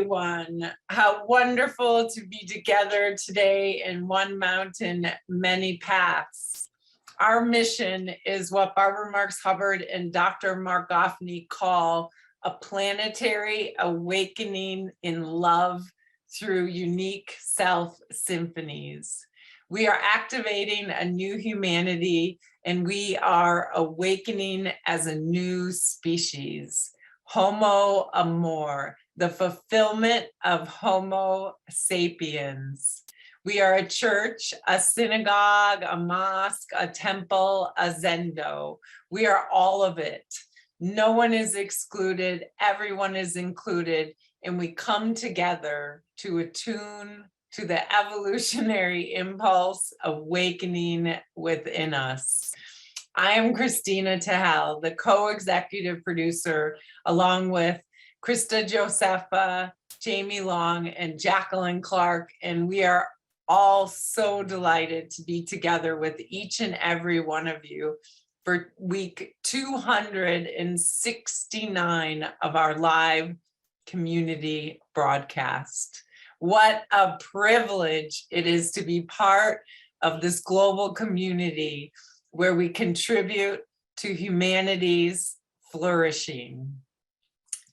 everyone. How wonderful to be together today in one mountain, many paths. Our mission is what Barbara Marx Hubbard and Dr. Mark Goffney call a planetary awakening in love through unique self-symphonies. We are activating a new humanity, and we are awakening as a new species. Homo Amor, the fulfillment of Homo sapiens. We are a church, a synagogue, a mosque, a temple, a zendo. We are all of it. No one is excluded, everyone is included, and we come together to attune to the evolutionary impulse awakening within us. I am Christina Tahal, the co-executive producer, along with Krista Josepha, Jamie Long, and Jacqueline Clark, and we are all so delighted to be together with each and every one of you for week 269 of our live community broadcast. What a privilege it is to be part of this global community where we contribute to humanity's flourishing.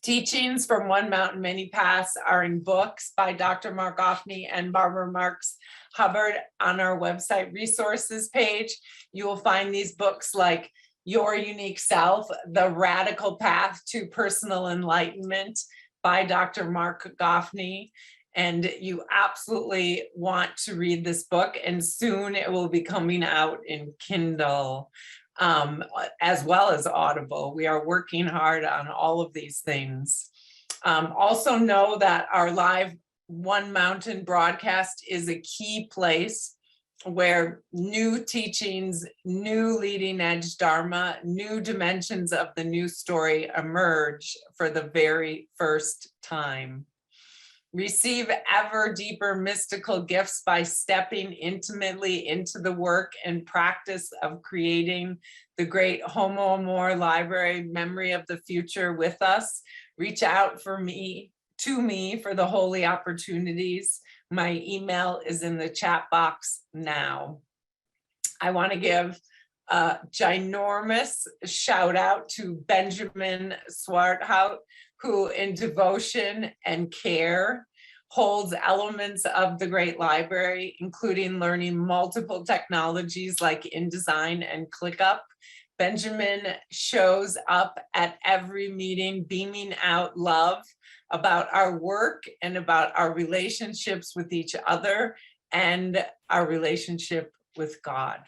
Teachings from One Mountain, Many Paths are in books by Dr. Mark Goffney and Barbara Marx Hubbard on our website resources page. You will find these books like Your Unique Self, The Radical Path to Personal Enlightenment by Dr. Mark Goffney. And you absolutely want to read this book, and soon it will be coming out in Kindle, as well as Audible. We are working hard on all of these things. Also know that our live One Mountain broadcast is a key place where new teachings, new leading edge Dharma, new dimensions of the new story emerge for the very first time. Receive ever deeper mystical gifts by stepping intimately into the work and practice of creating the great Homo Amor library, Memory of the Future, with us. Reach out to me for the holy opportunities. My email is in the chat box now. I want to give a ginormous shout out to Benjamin Swarthout, who in devotion and care holds elements of the Great Library, including learning multiple technologies like InDesign and ClickUp. Benjamin shows up at every meeting beaming out love about our work and about our relationships with each other and our relationship with God.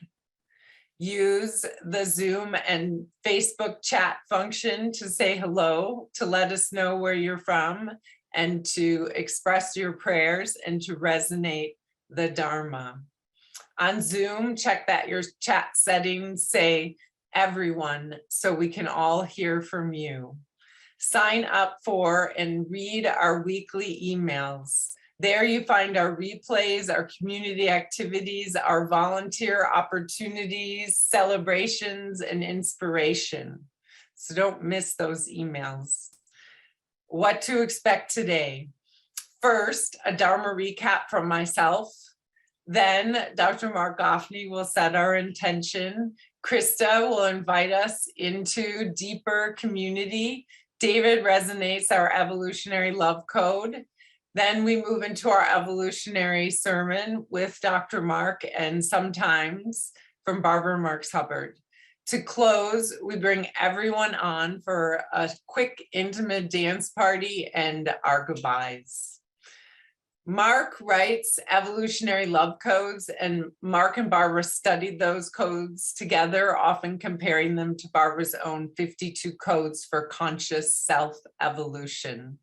Use the Zoom and Facebook chat function to say hello, to let us know where you're from, and to express your prayers and to resonate the Dharma. On Zoom, check that your chat settings say everyone so we can all hear from you. Sign up for and read our weekly emails. There you find our replays, our community activities, our volunteer opportunities, celebrations, and inspiration. So don't miss those emails. What to expect today? First, a Dharma recap from myself. Then Dr. Mark Goffney will set our intention. Krista will invite us into deeper community. David resonates our evolutionary love code. Then we move into our evolutionary sermon with Dr. Mark and sometimes from Barbara Marx Hubbard. To close, we bring everyone on for a quick intimate dance party and our goodbyes. Mark writes evolutionary love codes, and Mark and Barbara studied those codes together, often comparing them to Barbara's own 52 codes for conscious self-evolution.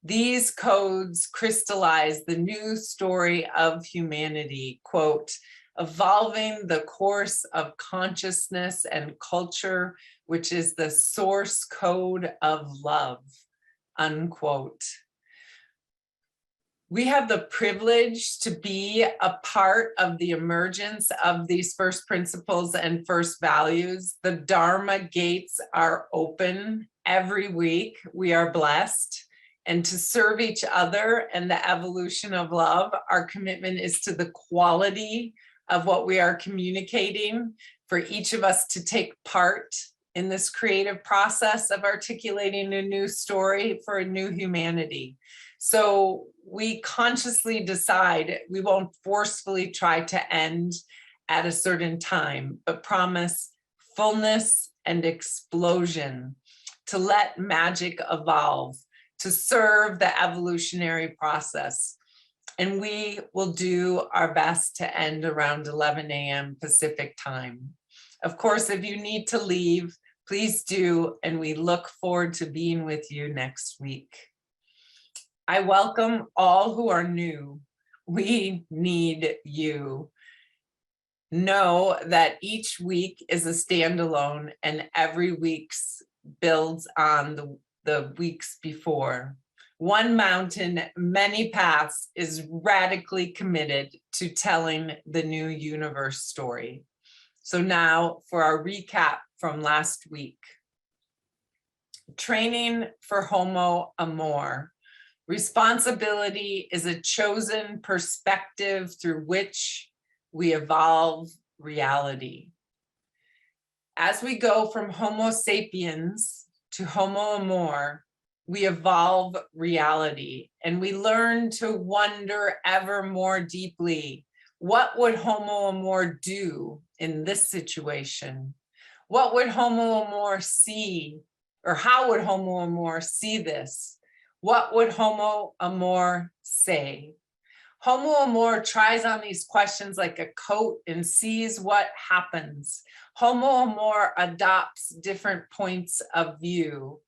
These codes crystallize the new story of humanity, quote, evolving the course of consciousness and culture, which is the source code of love, unquote. We have the privilege to be a part of the emergence of these first principles and first values. The Dharma gates are open every week. We are blessed. and to serve each other and the evolution of love. Our commitment is to the quality of what we are communicating, for each of us to take part in this creative process of articulating a new story for a new humanity. So we consciously decide we won't forcefully try to end at a certain time, but promise fullness and explosion, to let magic evolve, to serve the evolutionary process. And we will do our best to end around 11 a.m. Pacific time. Of course, if you need to leave, please do, and we look forward to being with you next week. I welcome all who are new. We need you. Know that each week is a standalone, and every week builds on the weeks before. One mountain, many paths is radically committed to telling the new universe story. So now for our recap from last week. Training for Homo Amor. Responsibility is a chosen perspective through which we evolve reality. As we go from Homo sapiens to Homo Amor, we evolve reality, and we learn to wonder ever more deeply, what would Homo Amor do in this situation? What would Homo Amor see, or how would Homo Amor see this? What would Homo Amor say? Homo Amor tries on these questions like a coat and sees what happens. Homo Amor adopts different points of view.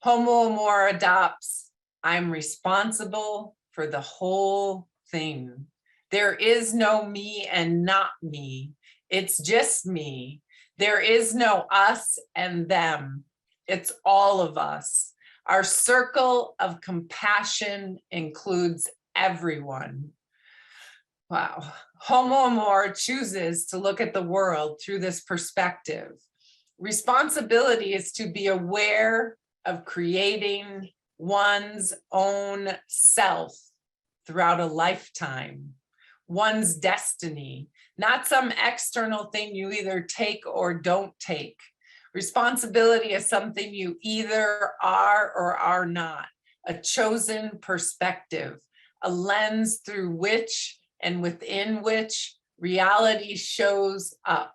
Homo Amor adopts, I'm responsible for the whole thing. There is no me and not me. It's just me. There is no us and them. It's all of us. Our circle of compassion includes everyone. Wow. Homo Amor chooses to look at the world through this perspective. Responsibility is to be aware of creating one's own self throughout a lifetime, one's destiny, not some external thing you either take or don't take. Responsibility is something you either are or are not, a chosen perspective, a lens through which and within which reality shows up.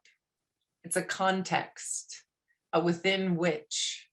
It's a context, a within which.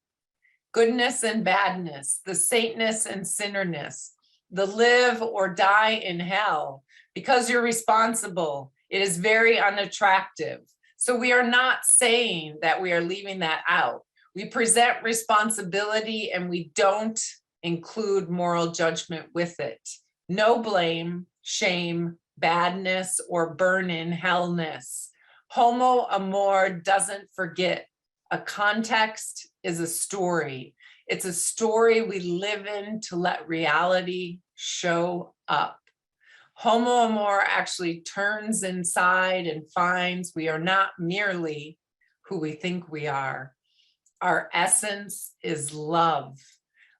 Goodness and badness, the saintness and sinnerness, the live or die in hell. Because you're responsible, it is very unattractive. So we are not saying that we are leaving that out. We present responsibility and we don't include moral judgment with it. No blame, shame, badness, or burn in hellness. Homo Amor doesn't forget. A context is a story. It's a story we live in to let reality show up. Homo Amor actually turns inside and finds we are not merely who we think we are. Our essence is love.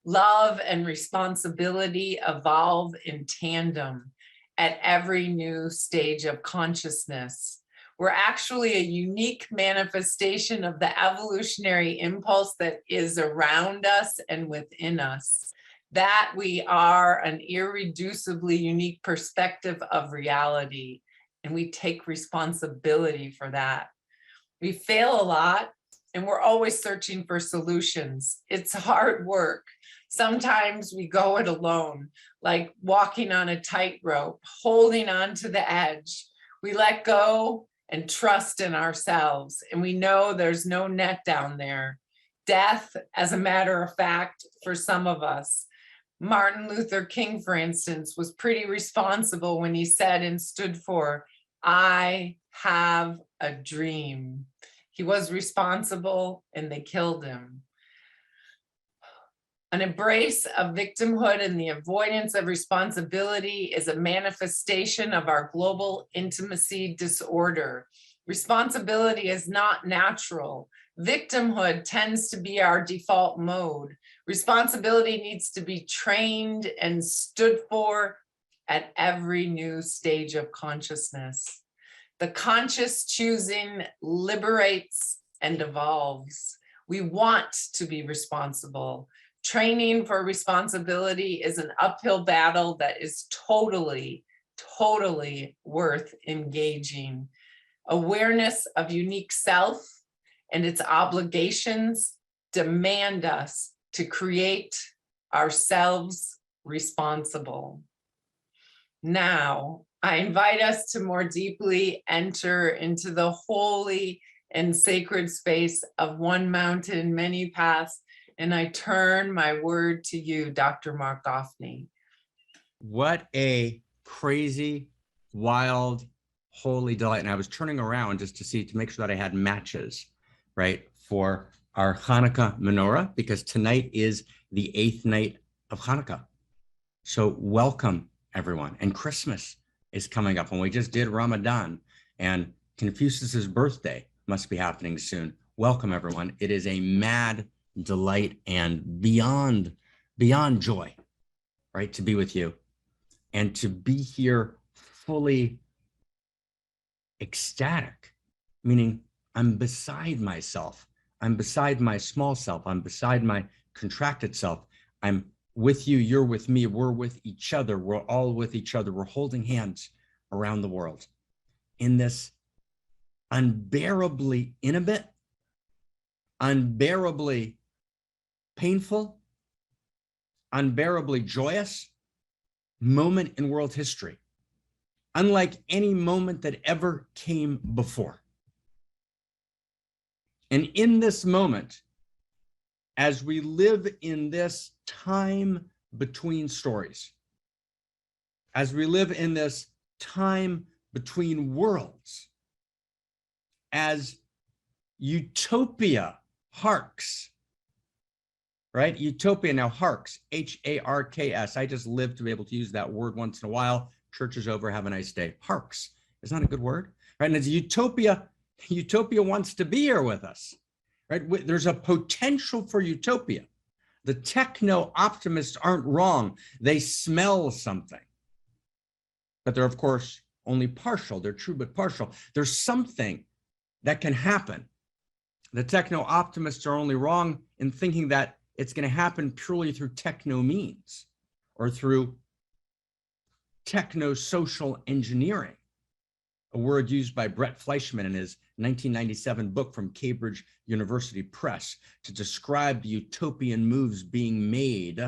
Love and responsibility evolve in tandem at every new stage of consciousness. We're actually a unique manifestation of the evolutionary impulse that is around us and within us. That we are an irreducibly unique perspective of reality, and we take responsibility for that. We fail a lot, and we're always searching for solutions. It's hard work. Sometimes we go it alone, like walking on a tightrope, holding on to the edge. We let go and trust in ourselves, and we know there's no net down there. Death, as a matter of fact, for some of us. Martin Luther King, for instance, was pretty responsible when he said and stood for, I have a dream. He was responsible and they killed him. An embrace of victimhood and the avoidance of responsibility is a manifestation of our global intimacy disorder. Responsibility is not natural. Victimhood tends to be our default mode. Responsibility needs to be trained and stood for at every new stage of consciousness. The conscious choosing liberates and evolves. We want to be responsible. Training for responsibility is an uphill battle that is totally worth engaging. Awareness of unique self and its obligations demand us to create ourselves responsible. Now, I invite us to more deeply enter into the holy and sacred space of one mountain, many paths, and I turn my word to you, Dr. Mark Goffney. What a crazy, wild, holy delight. And I was turning around just to make sure that I had matches, right, for our Hanukkah menorah, because tonight is the 8th night of Hanukkah. So welcome, everyone. And Christmas is coming up, and we just did Ramadan, and Confucius's birthday must be happening soon. Welcome, everyone. It is a mad delight and beyond joy, right, to be with you and to be here fully ecstatic, meaning I'm beside myself. I'm beside my small self. I'm beside my contracted self. I'm with you. You're with me. We're with each other. We're all with each other. We're holding hands around the world in this unbearably intimate, unbearably painful, unbearably joyous moment in world history, unlike any moment that ever came before. And in this moment, as we live in this time between stories, as we live in this time between worlds, as utopia harks, right? Utopia now harks, H-A-R-K-S. I just live to be able to use that word once in a while. Church is over, have a nice day. Harks, is not a good word, right? And as utopia wants to be here with us, right? There's a potential for utopia. The techno-optimists aren't wrong. They smell something, but they're of course only partial. They're true, but partial. There's something that can happen. The techno-optimists are only wrong in thinking that it's going to happen purely through techno means or through techno-social engineering, a word used by Brett Fleischman in his 1997 book from Cambridge University Press to describe the utopian moves being made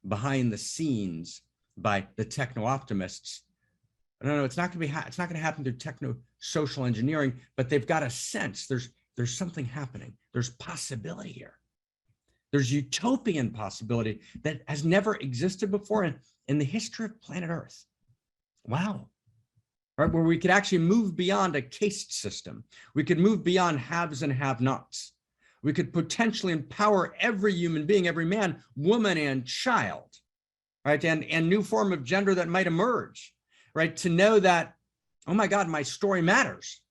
behind the scenes by the techno-optimists. No, it's not going to happen through techno-social engineering, but they've got a sense there's something happening. There's possibility here. There's utopian possibility that has never existed before in the history of planet Earth. Wow. Right, where we could actually move beyond a caste system. We could move beyond haves and have-nots. We could potentially empower every human being, every man, woman, and child, right? And new form of gender that might emerge, right? To know that, oh my God, my story matters.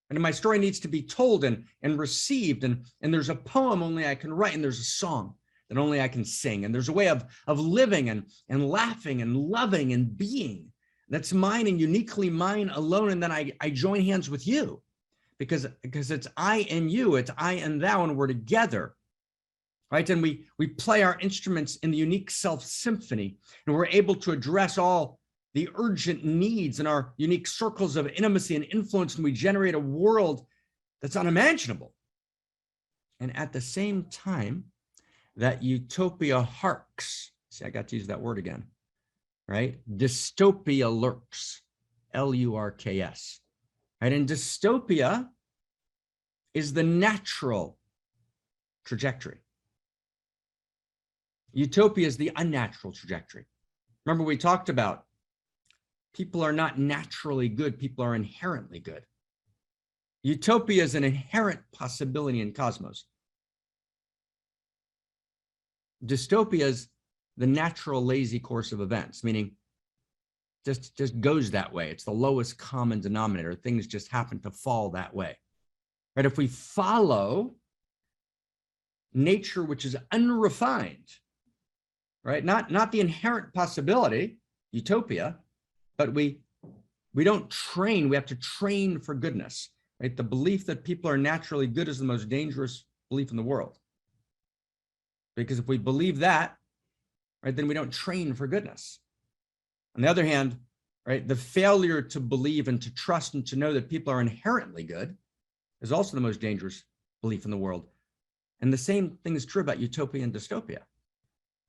And my story needs to be told and received. And there's a poem only I can write, and there's a song that only I can sing. And there's a way of living and laughing and loving and being that's mine and uniquely mine alone. And then I join hands with you because it's I and you, it's I and thou, and we're together, right? And we play our instruments in the unique self symphony, and we're able to address all the urgent needs in our unique circles of intimacy and influence, and we generate a world that's unimaginable. And at the same time, that utopia harks. See, I got to use that word again, right? Dystopia lurks, L-U-R-K-S, right? And dystopia is the natural trajectory. Utopia is the unnatural trajectory. Remember, we talked about people are not naturally good, people are inherently good. Utopia is an inherent possibility in cosmos. Dystopia is the natural lazy course of events, meaning just goes that way. It's the lowest common denominator. Things just happen to fall that way. Right? If we follow nature which is unrefined, right? Not the inherent possibility, utopia, but we don't train. We have to train for goodness, right? The belief that people are naturally good is the most dangerous belief in the world. Because if we believe that, right, then we don't train for goodness. On the other hand, right, the failure to believe and to trust and to know that people are inherently good is also the most dangerous belief in the world. And the same thing is true about utopia and dystopia,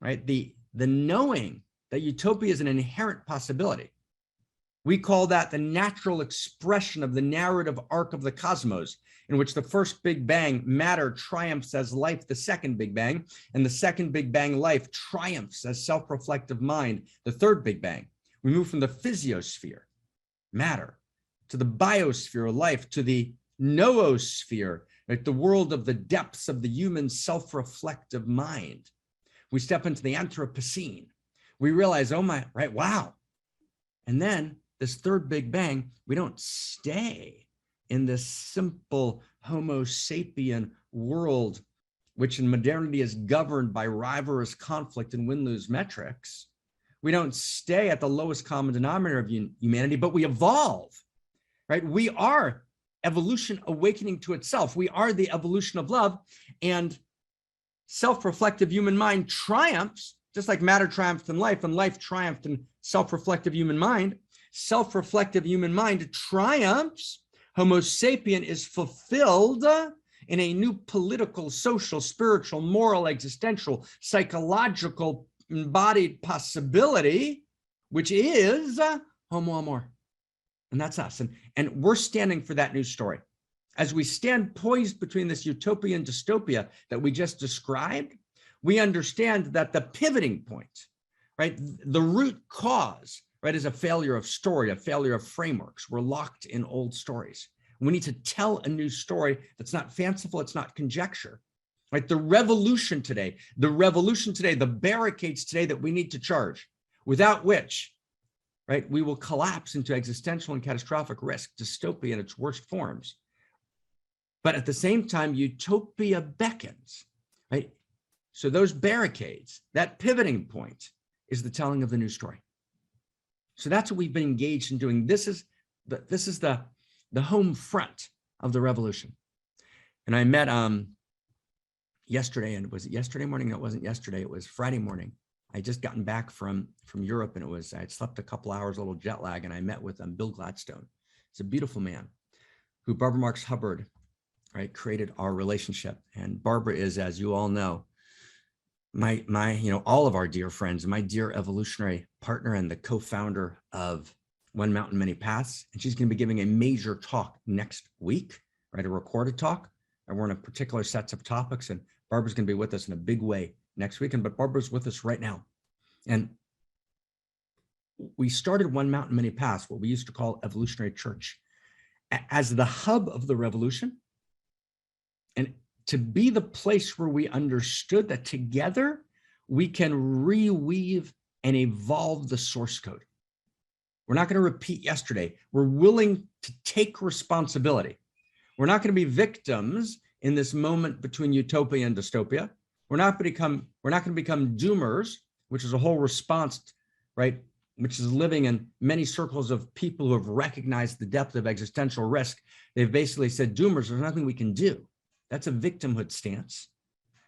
right? The knowing that utopia is an inherent possibility. We call that the natural expression of the narrative arc of the cosmos, in which the first Big Bang, matter, triumphs as life, the second Big Bang, and the second Big Bang, life, triumphs as self-reflective mind, the third Big Bang. We move from the physiosphere, matter, to the biosphere, life, to the noosphere, right, the world of the depths of the human self-reflective mind. We step into the Anthropocene. We realize, oh my, right, wow. And then this third Big Bang, we don't stay in this simple Homo sapien world, which in modernity is governed by rivalrous conflict and win-lose metrics. We don't stay at the lowest common denominator of humanity, but we evolve, right? We are evolution awakening to itself. We are the evolution of love, and self-reflective human mind triumphs, just like matter triumphed in life and life triumphed in self-reflective human mind. Self-reflective human mind triumphs. Homo sapien is fulfilled in a new political, social, spiritual, moral, existential, psychological, embodied possibility, which is Homo Amor. And that's us. And we're standing for that new story. As we stand poised between this utopia and dystopia that we just described, we understand that the pivoting point, right, the root cause, right, is a failure of story, a failure of frameworks. We're locked in old stories. We need to tell a new story that's not fanciful, it's not conjecture. Right, the revolution today, the barricades today that we need to charge, without which, right, we will collapse into existential and catastrophic risk, dystopia in its worst forms. But at the same time, utopia beckons, right? So those barricades, that pivoting point, is the telling of the new story. So that's what we've been engaged in doing. This is the home front of the revolution. And I met yesterday, and was it yesterday morning? No, it wasn't yesterday. It was Friday morning. I had just gotten back from Europe, and I had slept a couple hours, a little jet lag, and I met with Bill Gladstone. He's a beautiful man who Barbara Marx Hubbard, right, created our relationship. And Barbara is, as you all know, my all of our dear friends, my dear evolutionary partner and the co-founder of One Mountain, Many Paths. And she's going to be giving a major talk next week, right, a recorded talk. And we're in a particular sets of topics, and Barbara's going to be with us in a big way next weekend, but Barbara's with us right now. And we started One Mountain, Many Paths, what we used to call Evolutionary Church, as the hub of the revolution, and to be the place where we understood that together we can reweave and evolve the source code. We're not going to repeat yesterday. We're willing to take responsibility. We're not going to be victims in this moment between utopia and dystopia. We're not going to become doomers, which is a whole response, right, which is living in many circles of people who have recognized the depth of existential risk. They've basically said, doomers, there's nothing we can do. That's a victimhood stance.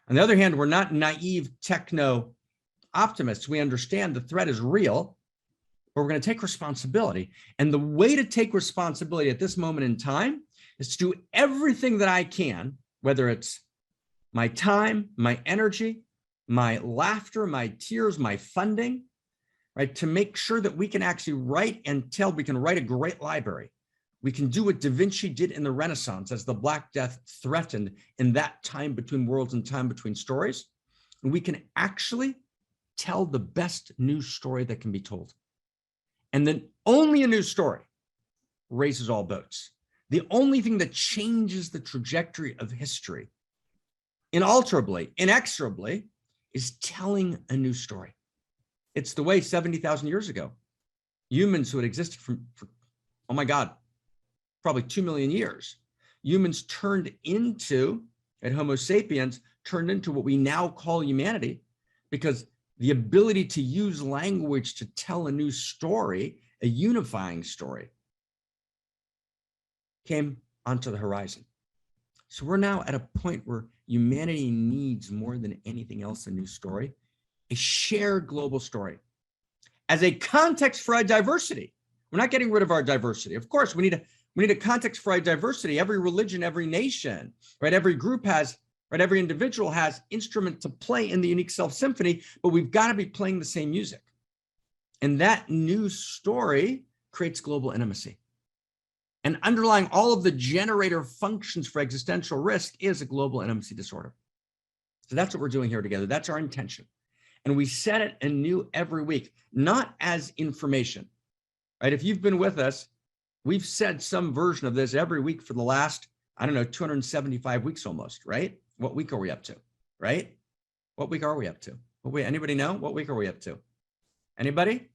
On the other hand, we're not naive techno optimists. We understand the threat is real, but we're going to take responsibility. And the way to take responsibility at this moment in time is to do everything that I can, whether it's my time, my energy, my laughter, my tears, my funding, right, to make sure that we can actually write and tell, we can write a great library. We can do what Da Vinci did in the Renaissance as the Black Death threatened in that time between worlds and time between stories. And we can actually tell the best news story that can be told. And then only a news story raises all boats. The only thing that changes the trajectory of history inalterably, inexorably, is telling a new story. It's the way 70,000 years ago, humans who had existed for, oh my God, probably 2 million years, humans turned into, at Homo sapiens, turned into what we now call humanity, because the ability to use language to tell a new story, a unifying story, came onto the horizon. So we're now at a point where humanity needs more than anything else a new story, a shared global story as a context for our diversity. We're not getting rid of our diversity. Of course, we need a context for our diversity. Every religion, every nation, right? Every group has, right? Every individual has instrument to play in the unique self symphony, but we've got to be playing the same music. And that new story creates global intimacy. And underlying all of the generator functions for existential risk is a global intimacy disorder. So that's what we're doing here together. That's our intention. And we set it anew every week, not as information, right? If you've been with us, we've said some version of this every week for the last, 275 weeks almost, right? What week are we up to, right? What week are we up to? Anybody know? What week are we up to? Anybody?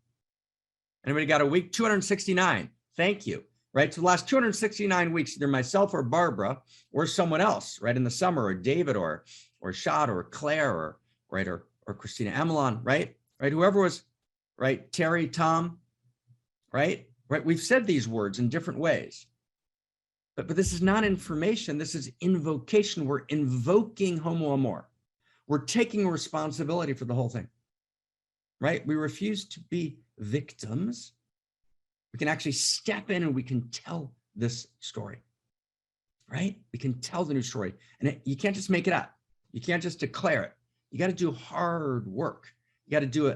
Anybody got a week? 269. Thank you. Right? So the last 269 weeks, either myself or Barbara or someone else, right? In the summer, or David or Shad or Claire or Christina Emelon, right? Whoever was, right? Terry, Tom, right? We've said these words in different ways. But this is not information. This is invocation. We're invoking Homo Amor. We're taking responsibility for the whole thing, right? We refuse to be victims. We can actually step in and we can tell this story, right? We can tell the new story. And you can't just make it up. You can't just declare it. You got to do hard work. You got to do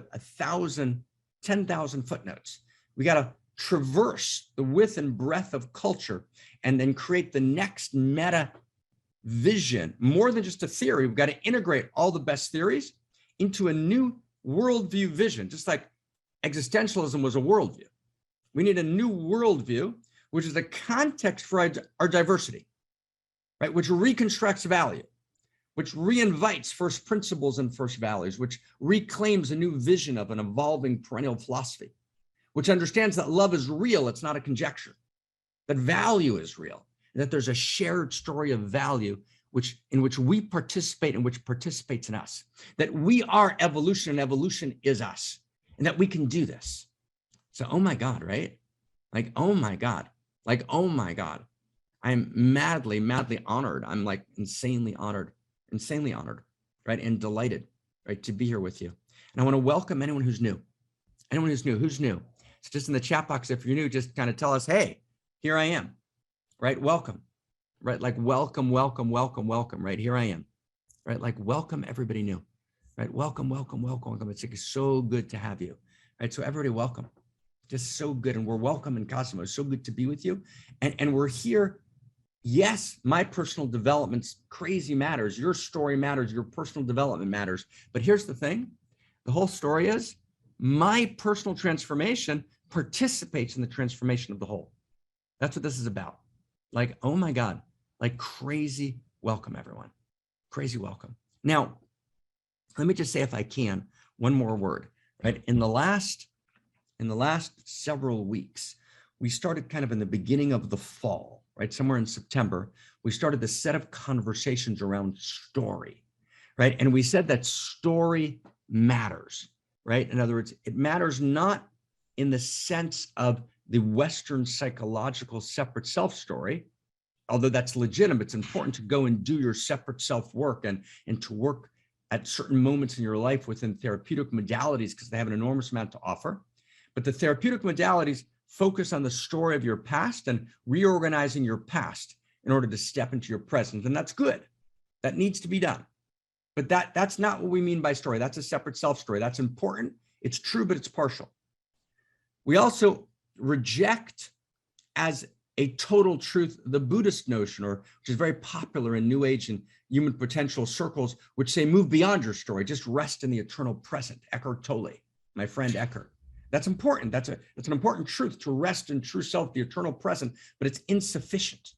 10,000 footnotes. We got to traverse the width and breadth of culture and then create the next meta vision, more than just a theory. We've got to integrate all the best theories into a new worldview vision, just like existentialism was a worldview. We need a new worldview, which is a context for our diversity, right? Which reconstructs value, which reinvites first principles and first values, which reclaims a new vision of an evolving perennial philosophy, which understands that love is real, it's not a conjecture, that value is real, and that there's a shared story of value in which we participate and which participates in us, that we are evolution and evolution is us, and that we can do this. So, oh my God, right? Like, oh my God. Like, oh my God. I'm madly, madly honored. I'm like insanely honored, right? And delighted, right? To be here with you. And I want to welcome anyone who's new. Who's new. So just in the chat box, if you're new, just kind of tell us, hey, here I am, right? Welcome, right? Like welcome, right? Here I am, right? Like welcome everybody new, right? Welcome. It's like so good to have you, right? So everybody welcome. Just so good. And we're welcome in Cosmos. So good to be with you. And we're here. Yes, my personal development's crazy matters. Your story matters. Your personal development matters. But here's the thing. The whole story is my personal transformation participates in the transformation of the whole. That's what this is about. Like, oh my God, like crazy welcome, everyone. Crazy welcome. Now, let me just say, if I can, one more word, right? In the last several weeks, we started kind of in the beginning of the fall, right? Somewhere in September, we started this set of conversations around story, right? And we said that story matters, right? In other words, it matters not in the sense of the Western psychological separate self story, although that's legitimate. It's important to go and do your separate self work and to work at certain moments in your life within therapeutic modalities because they have an enormous amount to offer. But the therapeutic modalities focus on the story of your past and reorganizing your past in order to step into your present. And that's good. That needs to be done. But that's not what we mean by story. That's a separate self story. That's important. It's true, but it's partial. We also reject as a total truth the Buddhist notion, which is very popular in New Age and human potential circles, which say move beyond your story, just rest in the eternal present. Eckhart Tolle, my friend Eckhart. That's important. That's an important truth, to rest in true self, the eternal present, but it's insufficient.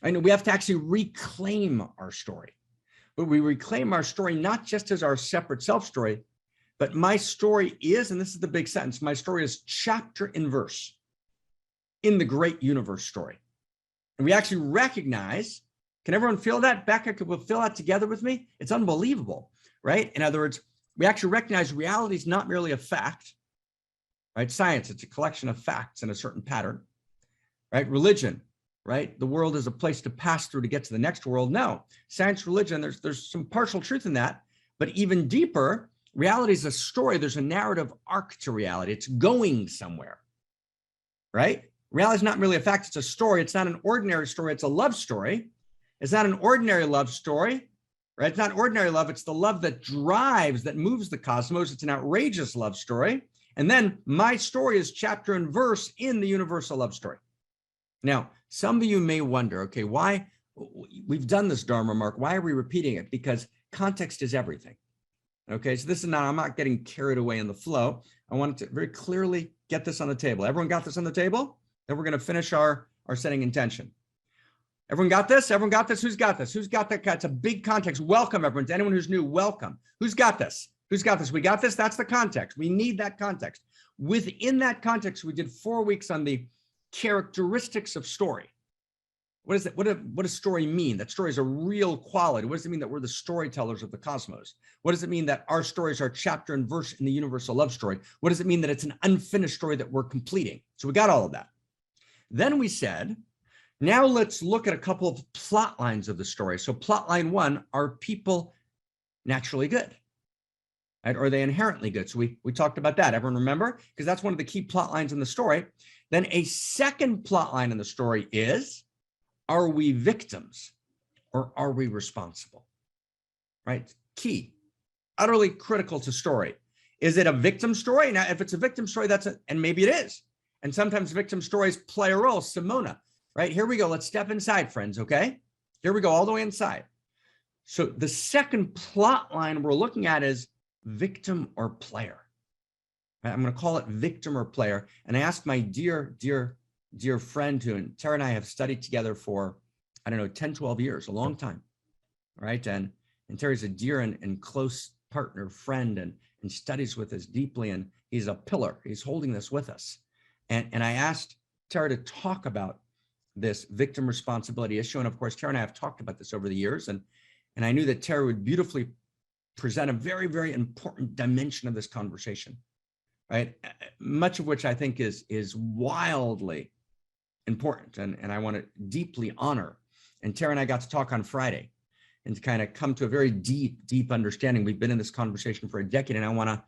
I know we have to actually reclaim our story, but we reclaim our story not just as our separate self story, but my story is, and this is the big sentence, my story is chapter and verse in the great universe story. And we actually recognize, Can everyone feel that? Becca, could we feel that together with me? It's unbelievable, right? In other words, we actually recognize reality is not merely a fact, right? Science, it's a collection of facts in a certain pattern, right? Religion, right? The world is a place to pass through to get to the next world. No, science, religion, there's some partial truth in that, but even deeper, reality is a story. There's a narrative arc to reality. It's going somewhere, right? Reality is not merely a fact. It's a story. It's not an ordinary story. It's a love story. It's not an ordinary love story, right? It's not ordinary love. It's the love that drives, that moves the cosmos. It's an outrageous love story. And then my story is chapter and verse in the universal love story. Now, some of you may wonder, okay, why we've done this Dharma mark. Why are we repeating it? Because context is everything. Okay, so this is not, I'm not getting carried away in the flow. I wanted to very clearly get this on the table. Everyone got this on the table? Then we're going to finish our setting intention. Everyone got this? Everyone got this? Who's got this? Who's got that? It's a big context. Welcome, everyone. To anyone who's new, welcome. Who's got this? Who's got this? We got this? That's the context. We need that context. Within that context, we did 4 weeks on the characteristics of story. What is it? What does story mean? That story is a real quality. What does it mean that we're the storytellers of the cosmos? What does it mean that our stories are chapter and verse in the universal love story? What does it mean that it's an unfinished story that we're completing? So we got all of that. Then we said, now let's look at a couple of plot lines of the story. So plot line 1, are people naturally good? Right? Or are they inherently good? So we talked about that. Everyone remember? Because that's one of the key plot lines in the story. Then a second plot line in the story is, are we victims or are we responsible? Right? Key, utterly critical to story. Is it a victim story? Now, if it's a victim story, and maybe it is. And sometimes victim stories play a role. Simona, right? Here we go. Let's step inside, friends, okay? Here we go, all the way inside. So the second plot line we're looking at is victim or player. Right? I'm going to call it victim or player. And I asked my dear friend who, and Tara and I have studied together for, 10, 12 years, a long time, right? And Terry's a dear and close partner, friend, and studies with us deeply. And he's a pillar. He's holding this with us. And I asked Tara to talk about this victim responsibility issue. And of course, Tara and I have talked about this over the years. And I knew that Tara would beautifully present a very, very important dimension of this conversation, right? Much of which I think is wildly important. And I want to deeply honor. And Tara and I got to talk on Friday and to kind of come to a very deep understanding. We've been in this conversation for a decade, and I want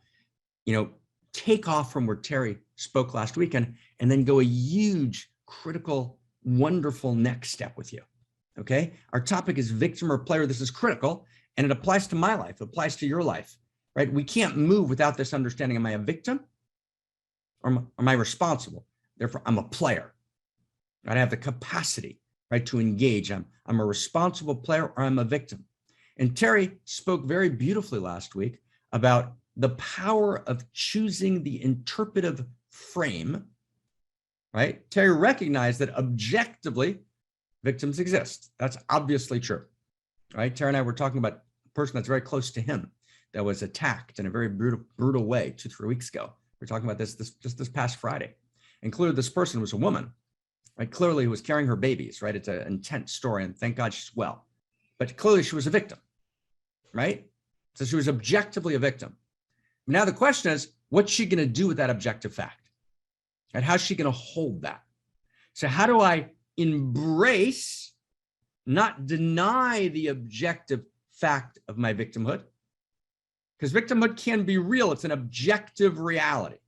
to, take off from where Terry spoke last week and then go a huge, critical, wonderful next step with you. Okay. Our topic is victim or player. This is critical, and it applies to my life. It applies to your life, right? We can't move without this understanding. Am I a victim or am I responsible? Therefore, I'm a player. I have the capacity, right, to engage. I'm a responsible player or I'm a victim. And Terry spoke very beautifully last week about the power of choosing the interpretive frame, right? Terry recognized that objectively victims exist. That's obviously true, right? Terry and I were talking about a person that's very close to him that was attacked in a very brutal way 2-3 weeks ago. We're talking about this this past Friday. And clearly this person was a woman, right? Clearly who was carrying her babies, right? It's an intense story, and thank God she's well. But clearly she was a victim, right? So she was objectively a victim. Now the question is, what's she going to do with that objective fact? And how's she going to hold that? So how do I embrace, not deny the objective fact of my victimhood? Because victimhood can be real. It's an objective reality.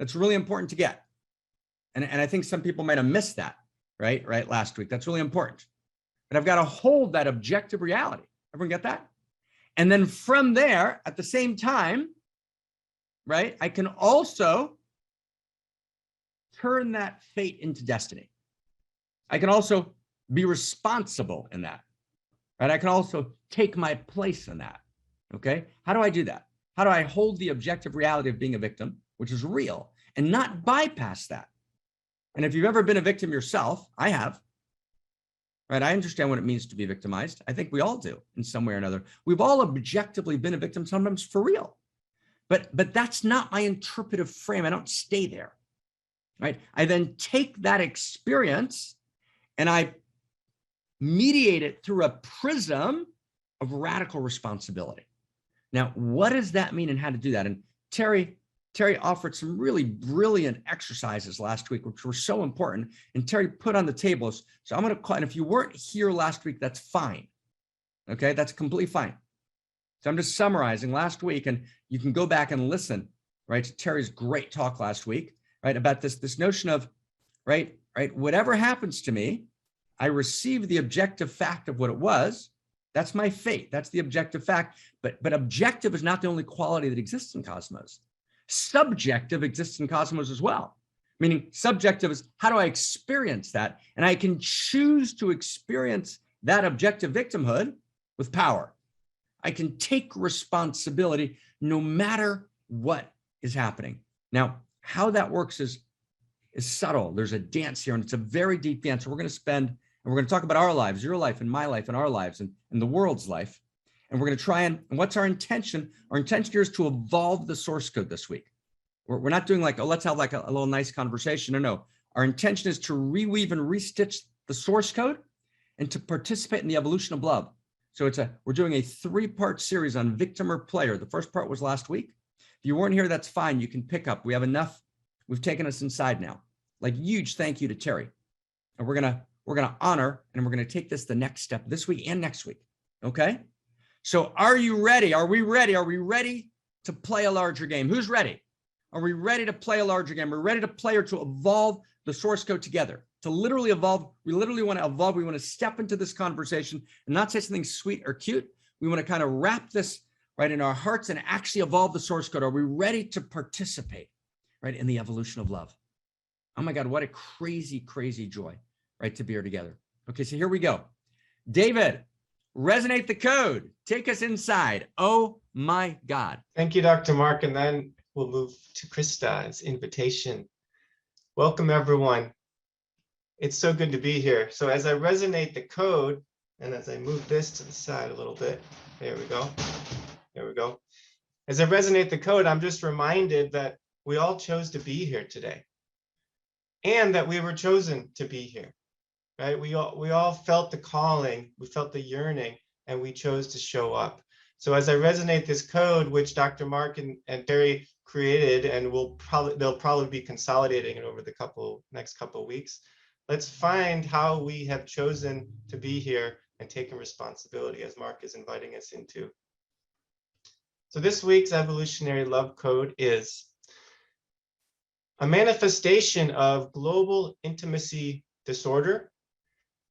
That's really important to get. And I think some people might have missed that, right, last week. That's really important. But I've got to hold that objective reality. Everyone get that? And then from there, at the same time, right, I can also turn that fate into destiny. I can also be responsible in that, right? I can also take my place in that, okay? How do I do that? How do I hold the objective reality of being a victim, which is real, and not bypass that? And if you've ever been a victim yourself, I have, right? I understand what it means to be victimized. I think we all do in some way or another. We've all objectively been a victim, sometimes for real. But that's not my interpretive frame. I don't stay there, right? I then take that experience and I mediate it through a prism of radical responsibility. Now, what does that mean and how to do that? And Terry offered some really brilliant exercises last week, which were so important. And Terry put on the tables. So I'm going to call, and if you weren't here last week, that's fine. Okay, that's completely fine. So I'm just summarizing last week, and you can go back and listen, right, to Terry's great talk last week, right, about this notion of, right, whatever happens to me, I receive the objective fact of what it was. That's my fate. That's the objective fact. But objective is not the only quality that exists in cosmos. Subjective exists in cosmos as well. Meaning subjective is how do I experience that? And I can choose to experience that objective victimhood with power. I can take responsibility no matter what is happening. Now, how that works is subtle. There's a dance here, and it's a very deep dance. We're going to spend, and we're going to talk about our lives, your life and my life and our lives and the world's life. And we're going to try and what's our intention? Our intention here is to evolve the source code this week. We're not doing like, oh, let's have like a little nice conversation. No. Our intention is to reweave and restitch the source code and to participate in the evolution of love. So we're doing a 3-part series on victim or player. The first part was last week. If you weren't here, that's fine. You can pick up. We have enough. We've taken us inside now. Like, huge thank you to Terry. And we're gonna honor, and we're gonna take this the next step this week and next week. Okay? So are you ready? Are we ready? Are we ready to play a larger game? Who's ready? Are we ready to play a larger game? We're ready to play or to evolve the source code together, to literally evolve. We literally want to evolve. We want to step into this conversation and not say something sweet or cute. We want to kind of wrap this right in our hearts and actually evolve the source code. Are we ready to participate right in the evolution of love? Oh my God, what a crazy, crazy joy, right, to be here together. Okay, so here we go. David, resonate the code. Take us inside. Oh my God. Thank you, Dr. Mark. And then we'll move to Krista's invitation. Welcome, everyone. It's so good to be here. So as I resonate the code, and as I move this to the side a little bit, there we go. There we go. As I resonate the code, I'm just reminded that we all chose to be here today, and that we were chosen to be here, right? We all felt the calling, we felt the yearning, and we chose to show up. So as I resonate this code, which Dr. Mark and Terry created, and they'll probably be consolidating it over the next couple of weeks, let's find how we have chosen to be here and taken responsibility, as Mark is inviting us into. So this week's evolutionary love code is a manifestation of global intimacy disorder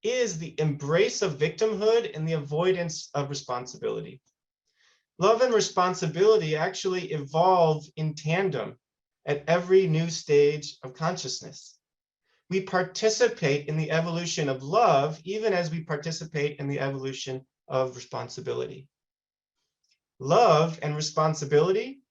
is the embrace of victimhood and the avoidance of responsibility. Love and responsibility actually evolve in tandem at every new stage of consciousness. We participate in the evolution of love even as we participate in the evolution of responsibility. Love and responsibility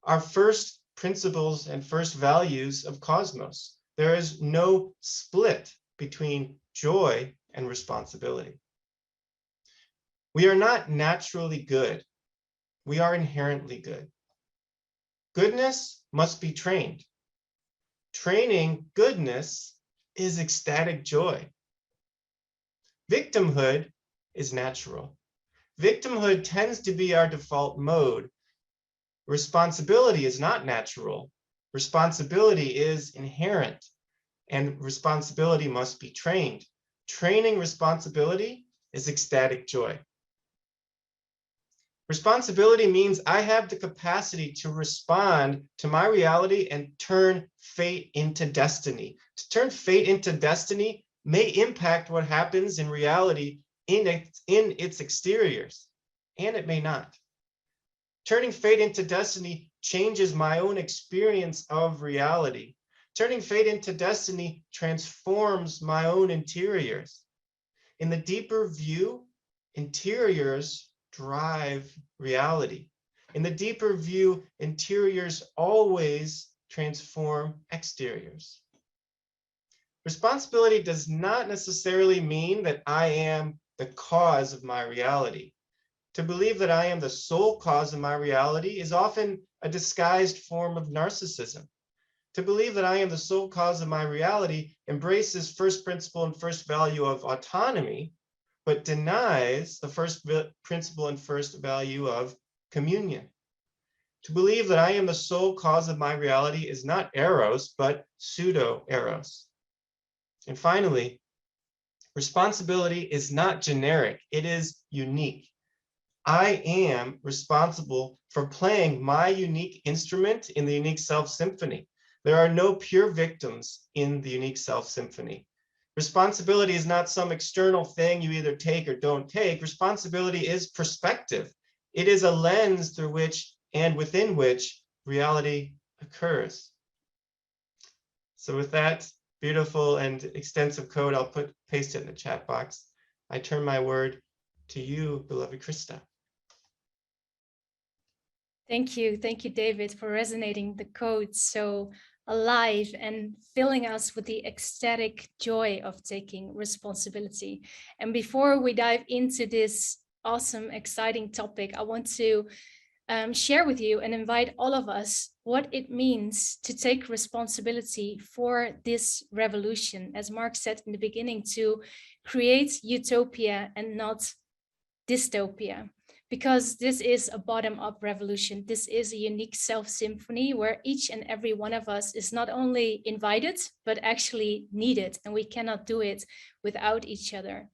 are first principles and first values of cosmos. There is no split between joy and responsibility. We are not naturally good. We are inherently good. Goodness must be trained. Training goodness is ecstatic joy. Victimhood is natural. Victimhood tends to be our default mode. Responsibility is not natural. Responsibility is inherent, and responsibility must be trained. Training responsibility is ecstatic joy. Responsibility means I have the capacity to respond to my reality and turn fate into destiny. To turn fate into destiny may impact what happens in reality in its exteriors, and it may not. Turning fate into destiny changes my own experience of reality. Turning fate into destiny transforms my own interiors. In the deeper view, interiors drive reality. In the deeper view, interiors always transform exteriors. Responsibility does not necessarily mean that I am the cause of my reality. To believe that I am the sole cause of my reality is often a disguised form of narcissism. To believe that I am the sole cause of my reality embraces first principle and first value of autonomy, but denies the first principle and first value of communion. To believe that I am the sole cause of my reality is not eros, but pseudo-eros. And finally, responsibility is not generic, it is unique. I am responsible for playing my unique instrument in the unique self symphony. There are no pure victims in the unique self symphony. Responsibility is not some external thing you either take or don't take. Responsibility is perspective. It is a lens through which and within which reality occurs. So with that beautiful and extensive code, I'll paste it in the chat box. I turn my word to you, beloved Krista. Thank you, David, for resonating the code so alive and filling us with the ecstatic joy of taking responsibility. And before we dive into this awesome, exciting topic, I want to share with you and invite all of us what it means to take responsibility for this revolution, as Mark said in the beginning, to create utopia and not dystopia. Because this is a bottom-up revolution. This is a unique self-symphony where each and every one of us is not only invited, but actually needed, and we cannot do it without each other.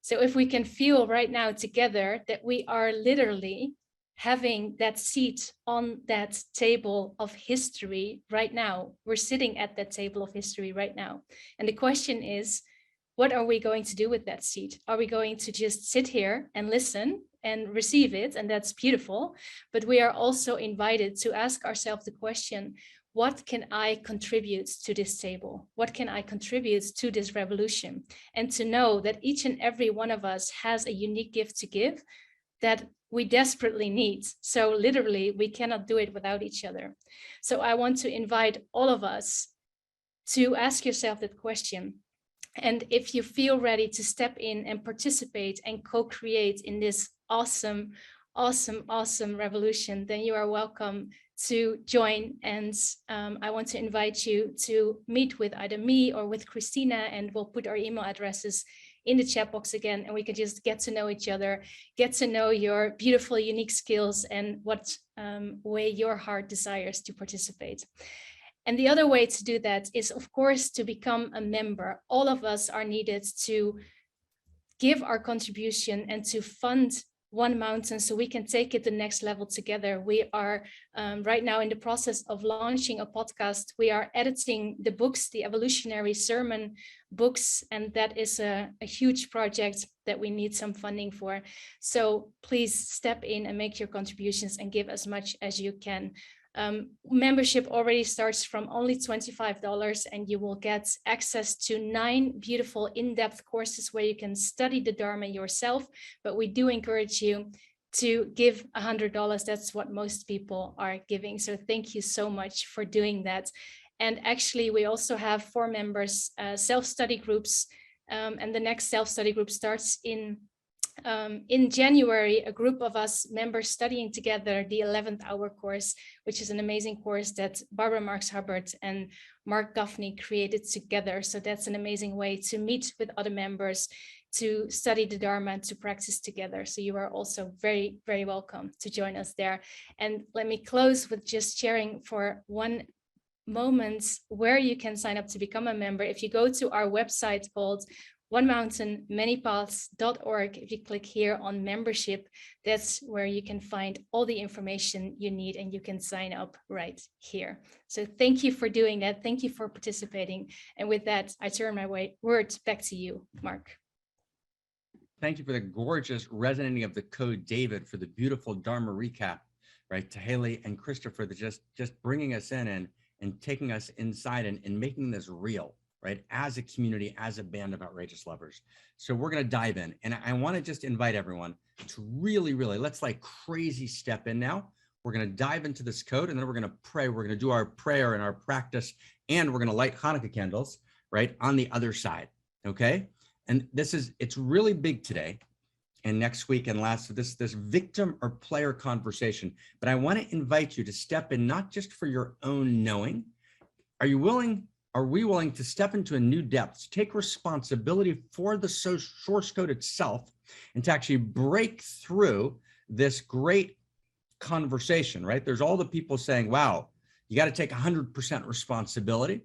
So if we can feel right now together that we are literally having that seat on that table of history right now, we're sitting at that table of history right now. And the question is, what are we going to do with that seat? Are we going to just sit here and listen and receive it? And that's beautiful. But we are also invited to ask ourselves the question, what can I contribute to this table? What can I contribute to this revolution? And to know that each and every one of us has a unique gift to give that we desperately need. So literally, we cannot do it without each other. So I want to invite all of us to ask yourself that question. And if you feel ready to step in and participate and co-create in this awesome revolution, then you are welcome to join. And I want to invite you to meet with either me or with Christina, and we'll put our email addresses in the chat box again, and we can just get to know each other, get to know your beautiful, unique skills and what way your heart desires to participate. And the other way to do that is, of course, to become a member. All of us are needed to give our contribution and to fund One Mountain so we can take it the next level together. We are right now in the process of launching a podcast. We are editing the books, the Evolutionary sermon books, and that is a huge project that we need some funding for. So please step in and make your contributions and give as much as you can. Membership already starts from only $25, and you will get access to 9 beautiful in-depth courses where you can study the Dharma yourself. But we do encourage you to give $100. That's what most people are giving. So thank you so much for doing that. And actually, we also have for members self-study groups, and the next self-study group starts in January. A group of us members studying together the 11th hour course, which is an amazing course that Barbara Marx Hubbard and Mark Gaffney created together. So that's an amazing way to meet with other members, to study the Dharma, and to practice together. So you are also very, very welcome to join us there. And let me close with just sharing for one moment where you can sign up to become a member. If you go to our website called onemountainmanypaths.org, if you click here on membership, that's where you can find all the information you need, and you can sign up right here. So thank you for doing that. Thank you for participating. And with that, I turn my word back to you, Mark. Thank you for the gorgeous resonating of the code, David, for the beautiful Dharma recap, right? To Haley and Christopher, just bringing us in and taking us inside and making this real. Right, as a community, as a band of outrageous lovers. So we're going to dive in, and I want to just invite everyone to really, let's like crazy step in now. We're going to dive into this code, and then we're going to pray. We're going to do our prayer and our practice, and we're going to light Hanukkah candles, right, on the other side. Okay, and it's really big today and next week and last, this victim or player conversation. But I want to invite you to step in, not just for your own knowing. Are you willing? are we willing to step into a new depth, take responsibility for the source code itself, and to actually break through this great conversation, right? There's all the people saying, wow, you got to take 100% responsibility.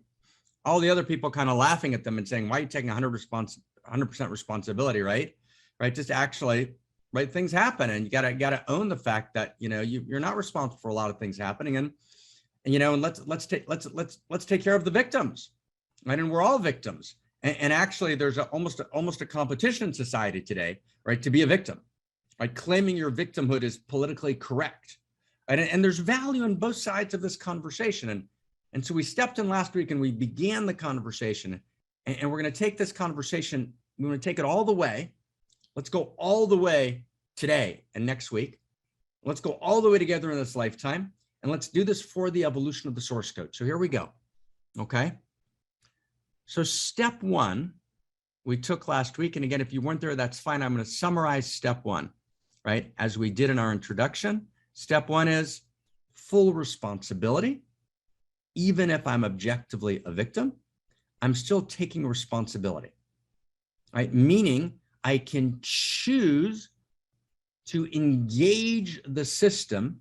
All the other people kind of laughing at them and saying, why are you taking 100% responsibility, right? Right, just actually, right, things happen, and you gotta own the fact that, you know, you're not responsible for a lot of things happening, and you know, and let's take care of the victims, right? And we're all victims, and actually, there's almost a competition in society today, right, to be a victim, right? Claiming your victimhood is politically correct, right? And there's value in both sides of this conversation, and so we stepped in last week and we began the conversation, and we're going to take this conversation, we're going to take it all the way. Let's go all the way today and next week. Let's go all the way together in this lifetime. And let's do this for the evolution of the source code. So here we go. Okay. So step one, we took last week. And again, if you weren't there, that's fine. I'm going to summarize step one, right? As we did in our introduction. Step one is full responsibility. Even if I'm objectively a victim, I'm still taking responsibility, right? Meaning I can choose to engage the system.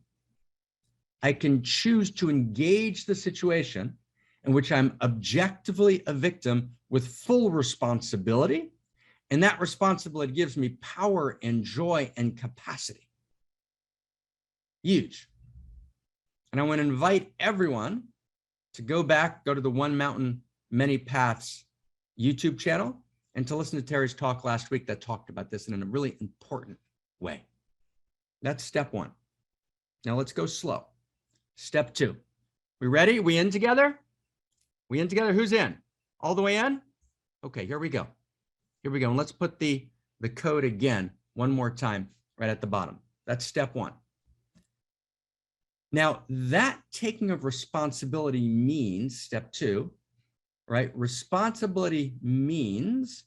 I can choose to engage the situation in which I'm objectively a victim with full responsibility. And that responsibility gives me power and joy and capacity. Huge. And I want to invite everyone to go to the One Mountain, Many Paths YouTube channel and to listen to Terry's talk last week that talked about this in a really important way. That's step one. Now let's go slow. Step two. We ready? We in together? We in together? Who's in? All the way in? Okay, here we go. Here we go. And let's put the code again one more time right at the bottom. That's step one. Now that taking of responsibility means, step two, right? Responsibility means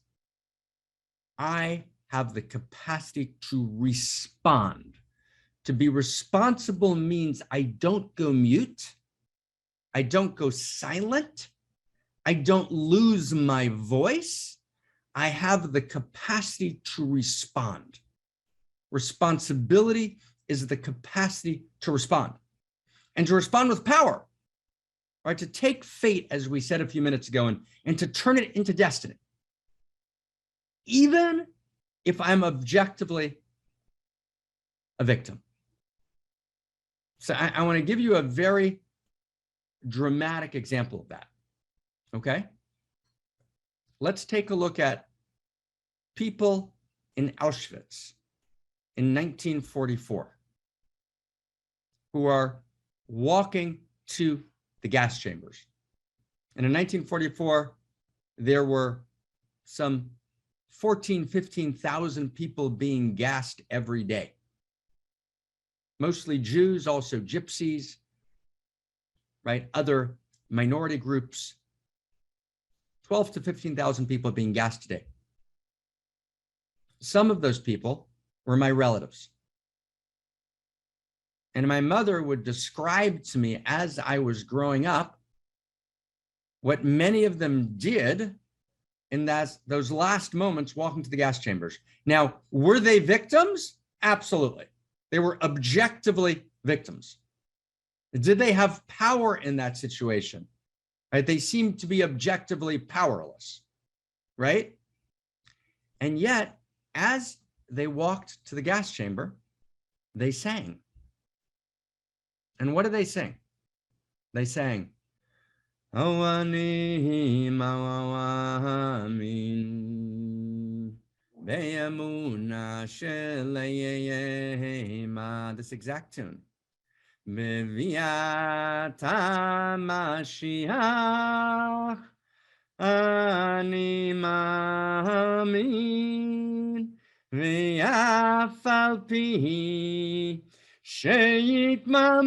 I have the capacity to respond. To be responsible means I don't go mute. I don't go silent. I don't lose my voice. I have the capacity to respond. Responsibility is the capacity to respond and to respond with power. Right, to take fate, as we said a few minutes ago, and to turn it into destiny. Even if I'm objectively a victim. So I want to give you a very dramatic example of that, okay? Let's take a look at people in Auschwitz in 1944 who are walking to the gas chambers. And in 1944, there were some 15,000 people being gassed every day. Mostly Jews, also gypsies, right? Other minority groups. 12,000 to 15,000 people being gassed a day. Some of those people were my relatives. And my mother would describe to me as I was growing up what many of them did in those last moments walking to the gas chambers. Now, were they victims? Absolutely. They were objectively victims. Did they have power in that situation? Right? They seemed to be objectively powerless, right? And yet, as they walked to the gas chamber, they sang. And what did they sing? They sang, "O ani ma'amin be'emuna sheleyema." This exact tune. Beviat HaMashiach ani ma'amin ve'af al pi שיתממע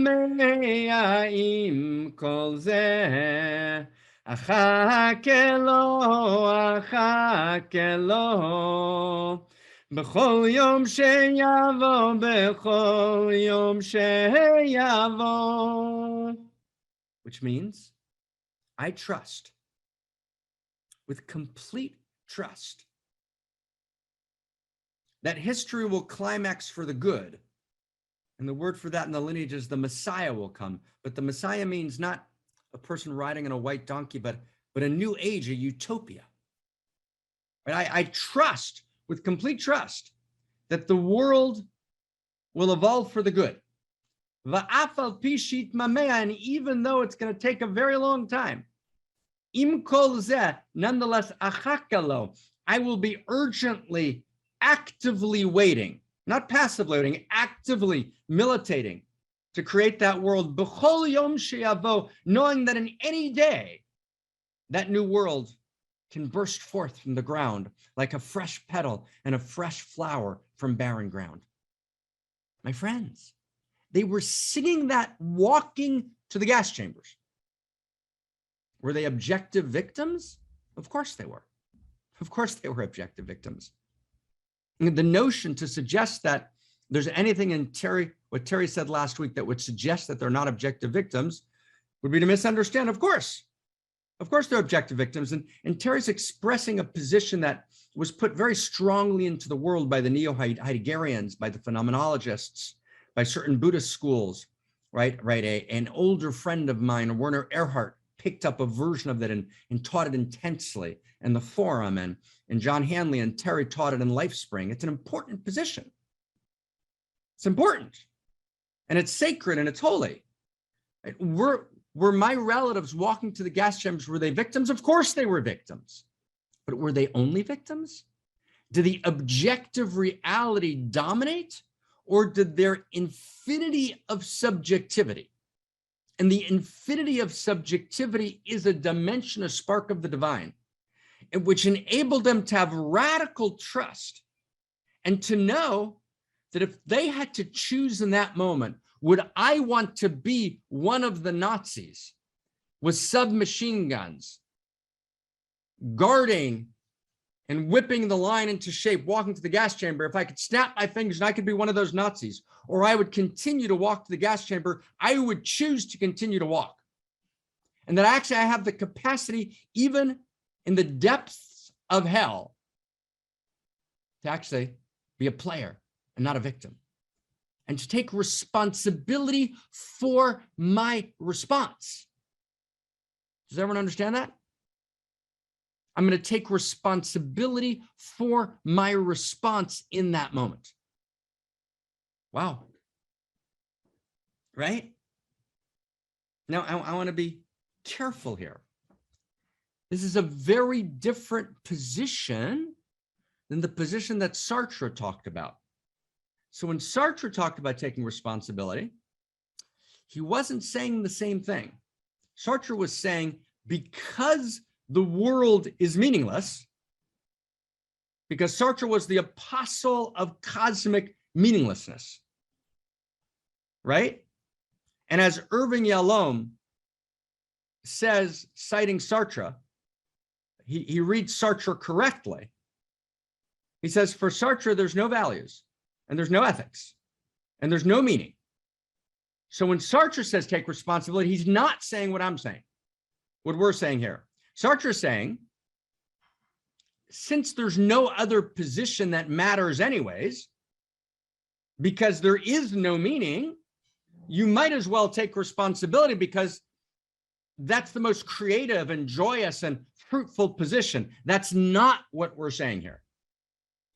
עם כל זה, אחכה לו, בכל יום שיבוא, בכל יום שיבוא. Which means, I trust with complete trust that history will climax for the good. And the word for that in the lineage is the Messiah will come. But the Messiah means not a person riding on a white donkey, but a new age, a utopia. Right? I trust with complete trust that the world will evolve for the good. And even though it's going to take a very long time, nonetheless, I will be urgently, actively waiting, not passively waiting, actively militating to create that world, knowing that in any day, that new world can burst forth from the ground like a fresh petal and a fresh flower from barren ground. My friends, they were singing that walking to the gas chambers. Were they objective victims? Of course they were. Of course they were objective victims. And the notion to suggest that there's anything in what Terry said last week that would suggest that they're not objective victims would be to misunderstand. Of course they're objective victims. And Terry's expressing a position that was put very strongly into the world by the neo-Heideggerians, by the phenomenologists, by certain Buddhist schools, right? An older friend of mine, Werner Erhard, picked up a version of that and taught it intensely in the Forum, and John Hanley and Terry taught it in LifeSpring. It's an important position. It's important, and it's sacred, and it's holy. Right? Were my relatives walking to the gas chambers, were they victims? Of course they were victims. But were they only victims? Did the objective reality dominate, or did their infinity of subjectivity? And the infinity of subjectivity is a dimension, a spark of the divine, which enabled them to have radical trust and to know that if they had to choose in that moment, would I want to be one of the Nazis with submachine guns, guarding and whipping the line into shape, walking to the gas chamber? If I could snap my fingers and I could be one of those Nazis, or I would continue to walk to the gas chamber, I would choose to continue to walk. And that actually I have the capacity, even in the depths of hell, to actually be a player and not a victim, and to take responsibility for my response. Does everyone understand that? I'm going to take responsibility for my response in that moment. Wow. Right? Now, I want to be careful here. This is a very different position than the position that Sartre talked about. So when Sartre talked about taking responsibility, he wasn't saying the same thing. Sartre was saying, because the world is meaningless, because Sartre was the apostle of cosmic meaninglessness, right? And as Irving Yalom says, citing Sartre, he reads Sartre correctly. He says, for Sartre, there's no values, and there's no ethics, and there's no meaning. So when Sartre says take responsibility, he's not saying what I'm saying, what we're saying here. Sartre is saying, since there's no other position that matters anyways, because there is no meaning, you might as well take responsibility, because that's the most creative and joyous and fruitful position. That's not what we're saying here.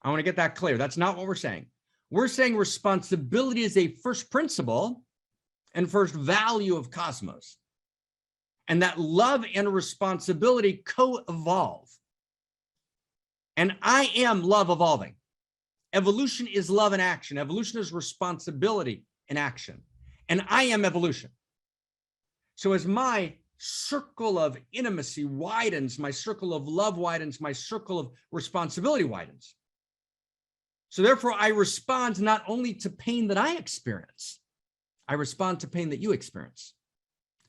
I want to get that clear. That's not what we're saying. We're saying responsibility is a first principle and first value of cosmos, and that love and responsibility co-evolve. And I am love evolving. Evolution is love in action. Evolution is responsibility in action. And I am evolution. So as my circle of intimacy widens, my circle of love widens, my circle of responsibility widens. So therefore, I respond not only to pain that I experience, I respond to pain that you experience.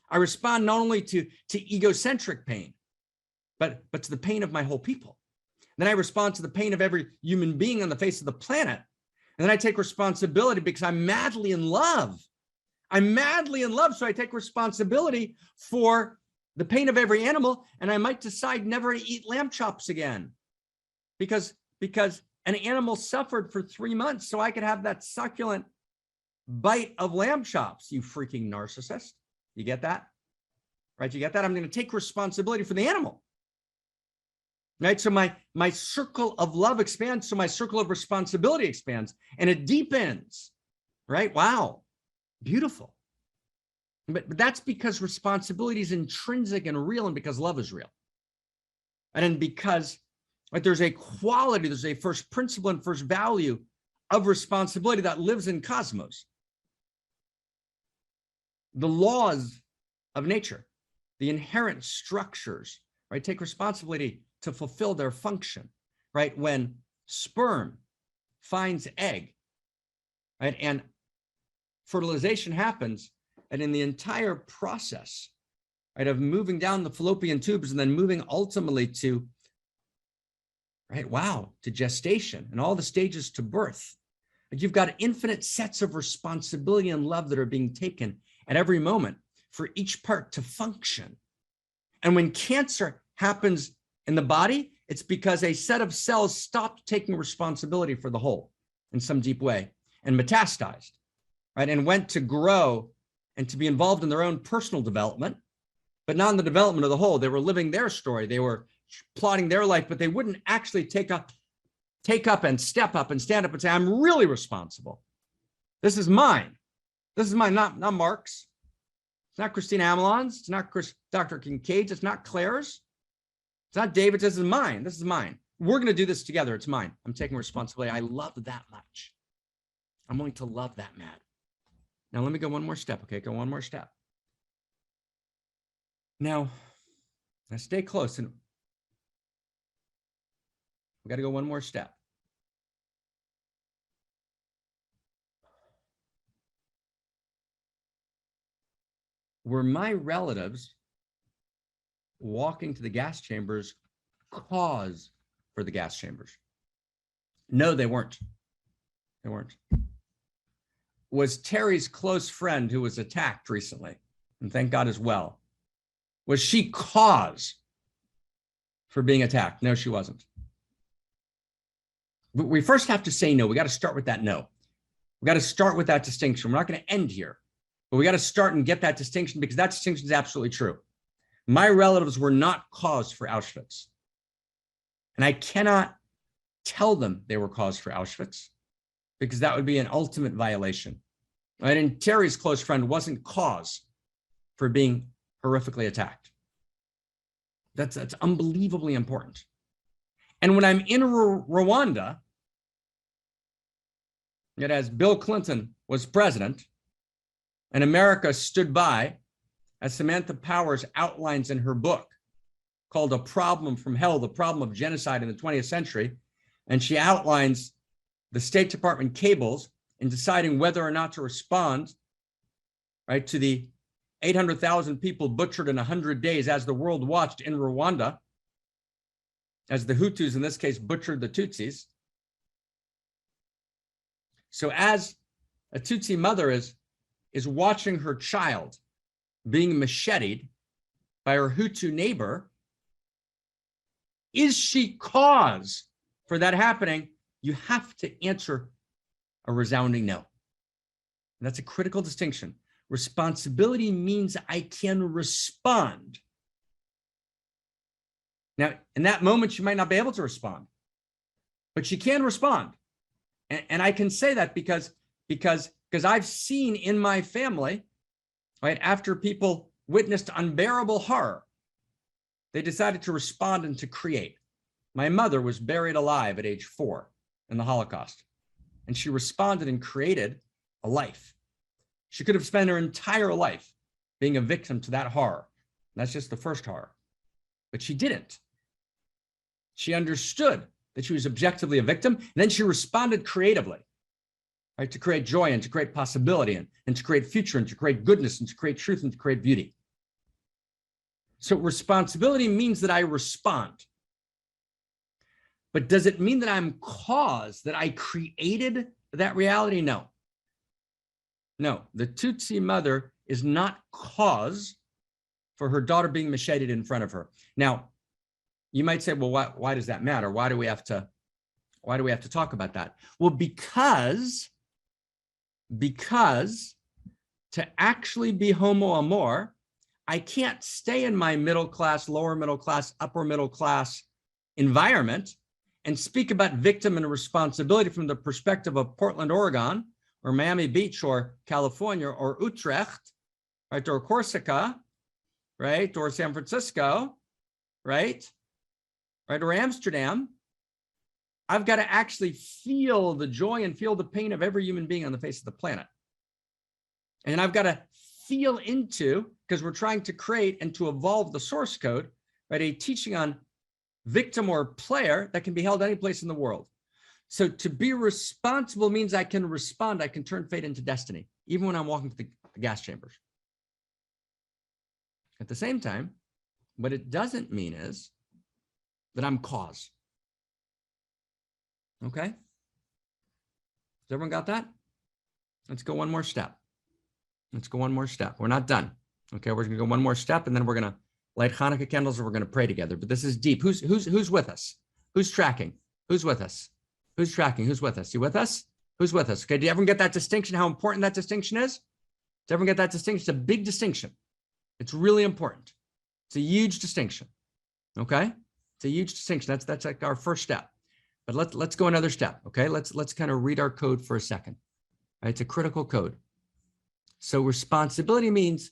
I respond not only to egocentric pain, but to the pain of my whole people. Then I respond to the pain of every human being on the face of the planet. And then I take responsibility because I'm madly in love. I'm madly in love, so I take responsibility for the pain of every animal, and I might decide never to eat lamb chops again because an animal suffered for 3 months so I could have that succulent bite of lamb chops. You freaking narcissist. You get that? Right? You get that? I'm going to take responsibility for the animal. Right? So my circle of love expands, so my circle of responsibility expands, and it deepens. Right? Wow. Beautiful. But that's because responsibility is intrinsic and real, and because love is real. And then because there's a quality, there's a first principle and first value of responsibility that lives in cosmos. The laws of nature, the inherent structures, right, take responsibility to fulfill their function, right? When sperm finds egg, right, and fertilization happens, and in the entire process, right, of moving down the fallopian tubes and then moving ultimately to, right, wow, to gestation and all the stages to birth, you've got infinite sets of responsibility and love that are being taken at every moment for each part to function. And when cancer happens in the body, it's because a set of cells stopped taking responsibility for the whole in some deep way and metastasized, right, and went to grow and to be involved in their own personal development, but not in the development of the whole. They were living their story. They were plotting their life, but they wouldn't actually take up and step up and stand up and say, I'm really responsible. This is mine. This is mine, not Mark's. It's not Christina Amelon's. It's not Dr. Kincaid's. It's not Claire's. It's not David's. This is mine. This is mine. We're going to do this together. It's mine. I'm taking responsibility. I love that much. I'm going to love that, Matt. Now, let me go one more step, okay? Go one more step. Now stay close, and we got to go one more step. Were my relatives walking to the gas chambers cause for the gas chambers? No, they weren't. They weren't. Was Terry's close friend who was attacked recently, and thank God as well, was she cause for being attacked? No, she wasn't. But we first have to say no. We got to start with that no. We got to start with that distinction. We're not going to end here, but we got to start and get that distinction, because that distinction is absolutely true. My relatives were not cause for Auschwitz. And I cannot tell them they were cause for Auschwitz, because that would be an ultimate violation. Right? And Terry's close friend wasn't cause for being horrifically attacked. That's unbelievably important. And when I'm in Rwanda, yet as Bill Clinton was president and America stood by, as Samantha Powers outlines in her book called A Problem from Hell, the problem of genocide in the 20th century, and she outlines the State Department cables in deciding whether or not to respond, right, to the 800,000 people butchered in 100 days as the world watched in Rwanda, as the Hutus, in this case, butchered the Tutsis. So as a Tutsi mother is watching her child being macheted by her Hutu neighbor, is she cause for that happening? You have to answer a resounding no. And that's a critical distinction. Responsibility means I can respond. Now, in that moment, you might not be able to respond, but you can respond. And I can say that because I've seen in my family, right, after people witnessed unbearable horror, they decided to respond and to create. My mother was buried alive at age 4 in the Holocaust, and she responded and created a life. She could have spent her entire life being a victim to that horror. That's just the first horror, but she didn't. She understood that she was objectively a victim, and then she responded creatively, right, to create joy and to create possibility and to create future and to create goodness and to create truth and to create beauty. So responsibility means that I respond. But does it mean that I'm cause, that I created that reality? No. No, the Tutsi mother is not cause for her daughter being macheted in front of her. Now, you might say, well, why does that matter? Why do we have to talk about that? Well, because to actually be Homo Amor, I can't stay in my middle class, lower middle class, upper middle class environment and speak about victim and responsibility from the perspective of Portland, Oregon, or Miami Beach, or California, or Utrecht, right, or Corsica, right, or San Francisco, right, or Amsterdam. I've got to actually feel the joy and feel the pain of every human being on the face of the planet. And I've got to feel into, because we're trying to create and to evolve the source code, right, a teaching on victim or player that can be held any place in the world. So to be responsible means I can respond, I can turn fate into destiny, even when I'm walking to the gas chambers. At the same time, what it doesn't mean is that I'm cause. Okay? Has everyone got that? Let's go one more step. Let's go one more step. We're not done. Okay, we're gonna go one more step, and then we're gonna light Hanukkah candles, and we're gonna pray together. But this is deep. Who's with us? Who's tracking? Who's with us? Who's tracking? Who's with us? You with us? Who's with us? Okay, do you ever get that distinction, how important that distinction is? Do you ever get that distinction? It's a big distinction. It's really important. It's a huge distinction. Okay? It's a huge distinction. That's like our first step. But let's go another step. Okay, let's kind of read our code for a second. Right? It's a critical code. So responsibility means,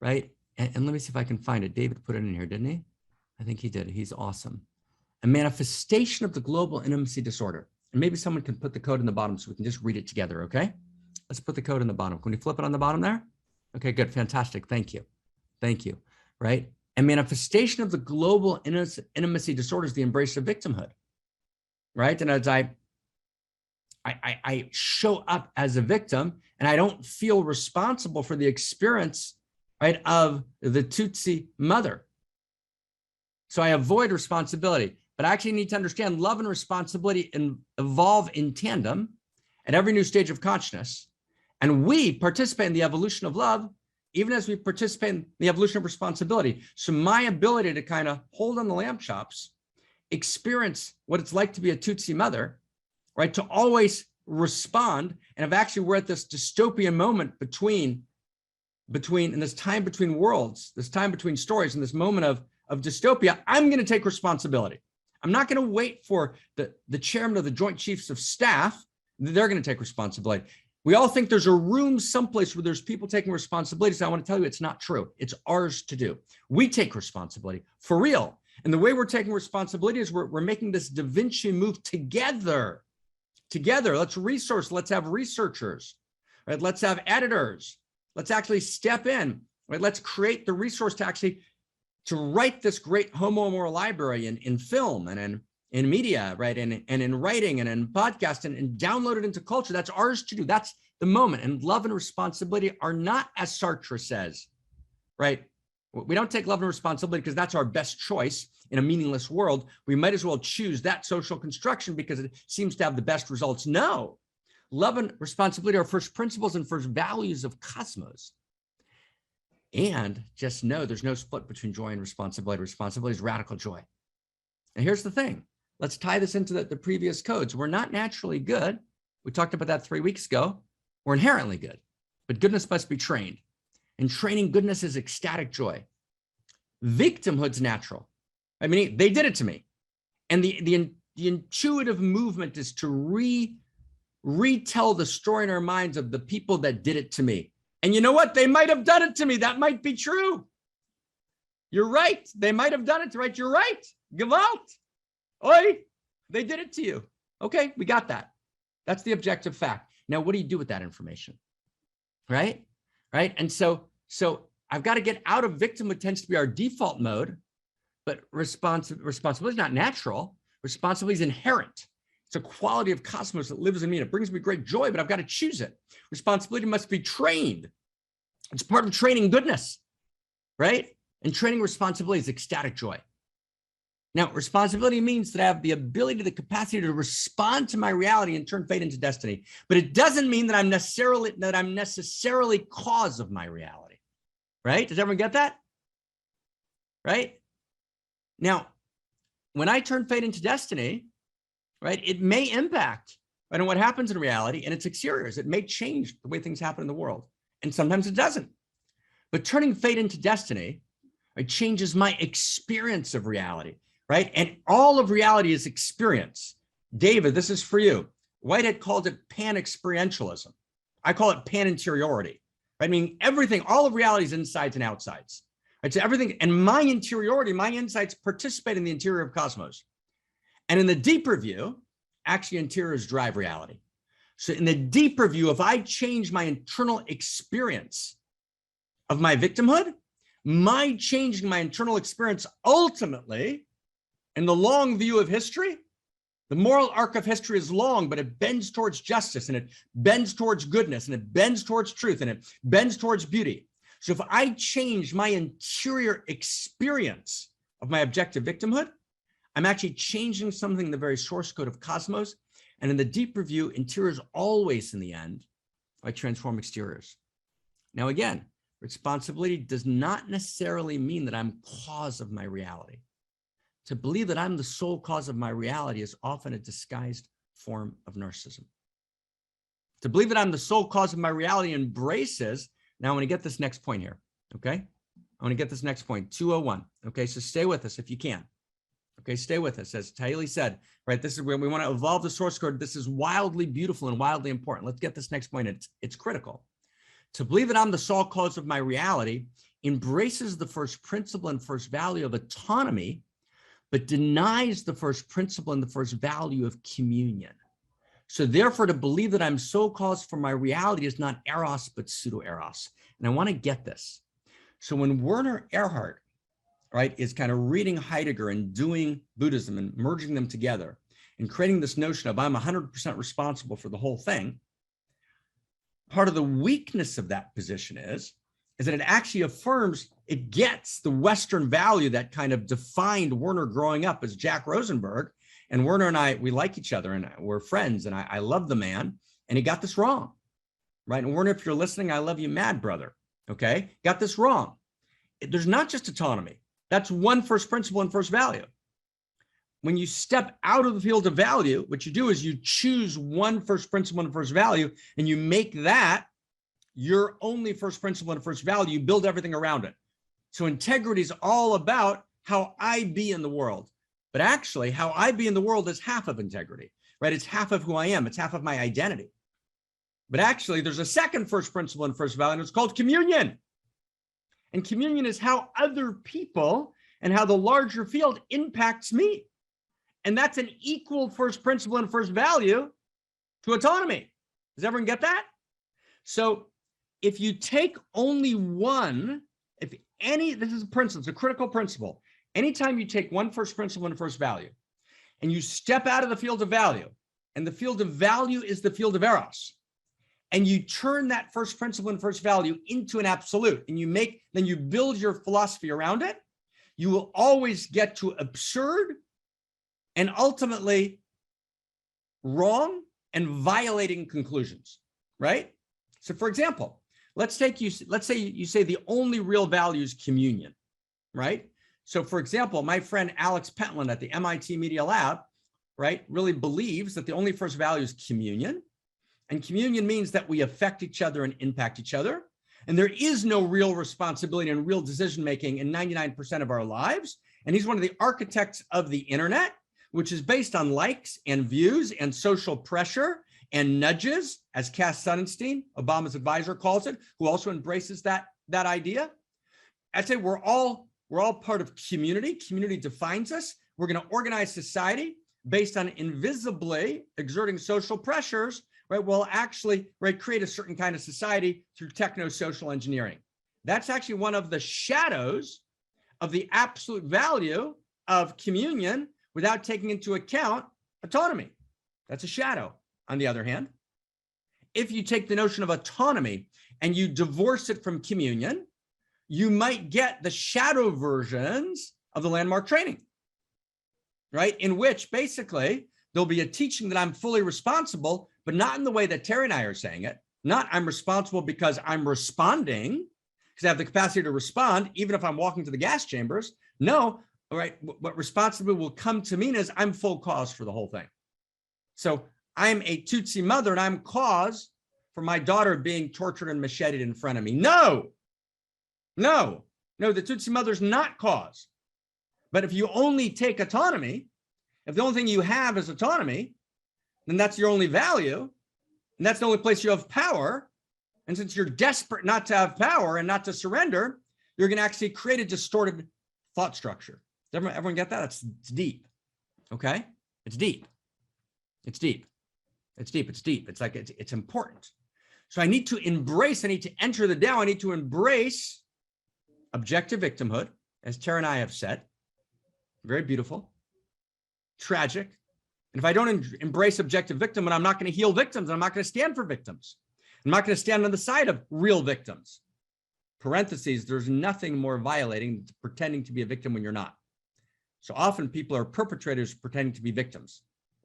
right? And let me see if I can find it. David put it in here, didn't he? I think he did. He's awesome. A manifestation of the global intimacy disorder. And maybe someone can put the code in the bottom so we can just read it together, okay? Let's put the code in the bottom. Can we flip it on the bottom there? Okay, good, fantastic, thank you. Thank you, right? A manifestation of the global intimacy disorder is the embrace of victimhood, right? And as I show up as a victim and I don't feel responsible for the experience, right, of the Tutsi mother. So I avoid responsibility, but I actually need to understand love and responsibility evolve in tandem at every new stage of consciousness. And we participate in the evolution of love, even as we participate in the evolution of responsibility. So my ability to kind of hold on the lamb chops, experience what it's like to be a Tutsi mother, right, to always respond. And if actually we're at this dystopian moment between in this time between worlds, this time between stories, and this moment of dystopia, I'm going to take responsibility. I'm not going to wait for the chairman of the Joint Chiefs of Staff. They're going to take responsibility. We all think there's a room someplace where there's people taking responsibility. So I want to tell you, it's not true. It's ours to do. We take responsibility for real. And the way we're taking responsibility is we're making this Da Vinci move together. Together, let's resource, let's have researchers, right? Let's have editors. Let's actually step in, right? Let's create the resource to write this great Homo Amor library in film and in media, right? And in writing and in podcast and download it into culture. That's ours to do. That's the moment. And love and responsibility are not, as Sartre says, right? We don't take love and responsibility because that's our best choice in a meaningless world. We might as well choose that social construction because it seems to have the best results. No, love and responsibility are first principles and first values of cosmos. And just know there's no split between joy and responsibility. Responsibility is radical joy. And here's the thing. Let's tie this into the previous codes. We're not naturally good. We talked about that 3 weeks ago. We're inherently good, but goodness must be trained. And training goodness is ecstatic joy. Victimhood's natural. I mean, they did it to me. And the intuitive movement is to retell the story in our minds of the people that did it to me. And you know what? They might have done it to me. That might be true. You're right. They might have done it, right? You're right. Gewalt. Oi, they did it to you. Okay, we got that. That's the objective fact. Now, what do you do with that information? Right? Right? And so I've got to get out of victimhood tends to be our default mode, but responsibility is not natural. Responsibility is inherent. It's a quality of cosmos that lives in me. And it brings me great joy, but I've got to choose it. Responsibility must be trained. It's part of training goodness, right? And training responsibility is ecstatic joy. Now, responsibility means that I have the ability, the capacity to respond to my reality and turn fate into destiny. But it doesn't mean that I'm necessarily cause of my reality, right? Does everyone get that? right? Now, when I turn fate into destiny, right, it may impact, right, on what happens in reality and its exteriors. It may change the way things happen in the world, and sometimes it doesn't. But turning fate into destiny, right, changes my experience of reality, right? And all of reality is experience. David, this is for you. Whitehead called it pan-experientialism. I call it pan-interiority. Right? I mean, everything, all of reality is insides and outsides. Right? So everything, and my interiority, my insights participate in the interior of cosmos. And in the deeper view, actually interiors drive reality. So in the deeper view, if I change my internal experience of my victimhood, my changing my internal experience ultimately, in the long view of history, the moral arc of history is long, but it bends towards justice, and it bends towards goodness, and it bends towards truth, and it bends towards beauty. So if I change my interior experience of my objective victimhood, I'm actually changing something in the very source code of cosmos. And in the deeper view, interiors always in the end, I transform exteriors. Now, again, responsibility does not necessarily mean that I'm cause of my reality. To believe that I'm the sole cause of my reality is often a disguised form of narcissism. To believe that I'm the sole cause of my reality embraces, now I want to get this next point here, okay? I want to get this next point, 201, okay? So stay with us if you can. Okay, stay with us. As Tahili said, right, this is where we want to evolve the source code. This is wildly beautiful and wildly important. Let's get this next point. It's critical. To believe that I'm the sole cause of my reality embraces the first principle and first value of autonomy, but denies the first principle and the first value of communion. So therefore, to believe that I'm sole cause for my reality is not eros, but pseudo-eros. And I want to get this. So when Werner Erhard, right, is kind of reading Heidegger and doing Buddhism and merging them together and creating this notion of I'm 100% responsible for the whole thing, part of the weakness of that position is that it actually affirms, it gets the Western value that kind of defined Werner growing up as Jack Rosenberg. And Werner and I, we like each other and we're friends, and I love the man, and he got this wrong, right? And Werner, if you're listening, I love you mad, brother, okay? Got this wrong. There's not just autonomy. That's one first principle and first value. When you step out of the field of value, what you do is you choose one first principle and first value, and you make that your only first principle and first value. You build everything around it. So integrity is all about how I be in the world. But actually, how I be in the world is half of integrity, right? It's half of who I am. It's half of my identity. But actually, there's a second first principle and first value, and it's called communion. And communion is how other people and how the larger field impacts me. And that's an equal first principle and first value to autonomy. Does everyone get that? So if you take only one, this is a principle, it's a critical principle. Anytime you take one first principle and first value, and you step out of the field of value, and the field of value is the field of eros, and you turn that first principle and first value into an absolute, and then you build your philosophy around it, you will always get to absurd and ultimately wrong and violating conclusions, right? So for example, let's say you say the only real value is communion, right? So for example, my friend Alex Pentland at the MIT Media Lab, right, really believes that the only first value is communion. And communion means that we affect each other and impact each other. And there is no real responsibility and real decision-making in 99% of our lives. And he's one of the architects of the internet, which is based on likes and views and social pressure and nudges, as Cass Sunstein, Obama's advisor, calls it, who also embraces that idea. I'd say we're all part of community. Community defines us. We're going to organize society based on invisibly exerting social pressures, right? We'll actually, right, create a certain kind of society through techno-social engineering. That's actually one of the shadows of the absolute value of communion without taking into account autonomy. That's a shadow. On the other hand, if you take the notion of autonomy and you divorce it from communion, you might get the shadow versions of the landmark training, right? In which basically there'll be a teaching that I'm fully responsible, but not in the way that Terry and I are saying it. Not I'm responsible because I'm responding, because I have the capacity to respond, even if I'm walking to the gas chambers. No, all right, what responsibility will come to mean is I'm full cause for the whole thing. So I'm a Tutsi mother and I'm cause for my daughter being tortured and macheted in front of me. No, no, no, the Tutsi mother's not cause. But if you only take autonomy, if the only thing you have is autonomy, then that's your only value. And that's the only place you have power. And since you're desperate not to have power and not to surrender, you're going to actually create a distorted thought structure. Does everyone get that? It's deep. Okay? It's deep. It's deep. It's deep. It's deep. It's like it's important. So I need to embrace, I need to enter the Tao. I need to embrace objective victimhood, as Tara and I have said. Very beautiful. Tragic. And if I don't embrace objective victimhood, I'm not going to heal victims. I'm not going to stand for victims. I'm not going to stand on the side of real victims. Parentheses, there's nothing more violating than pretending to be a victim when you're not. So often people are perpetrators pretending to be victims.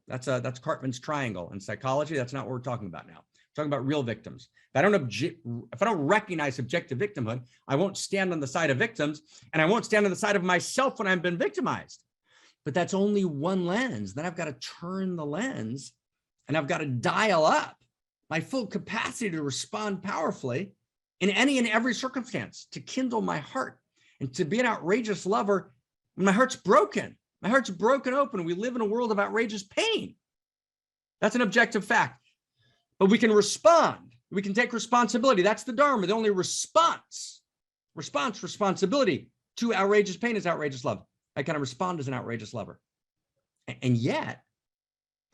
That's Cartman's triangle in psychology. That's not what we're talking about now. We're talking about real victims. If I don't recognize objective victimhood, I won't stand on the side of victims, and I won't stand on the side of myself when I've been victimized. But that's only one lens. Then I've got to turn the lens, and I've got to dial up my full capacity to respond powerfully in any and every circumstance, to kindle my heart and to be an outrageous lover when my heart's broken. My heart's broken open. We live in a world of outrageous pain. That's an objective fact. But we can respond. We can take responsibility. That's the Dharma. The only responsibility to outrageous pain is outrageous love. I kind of respond as an outrageous lover. And yet,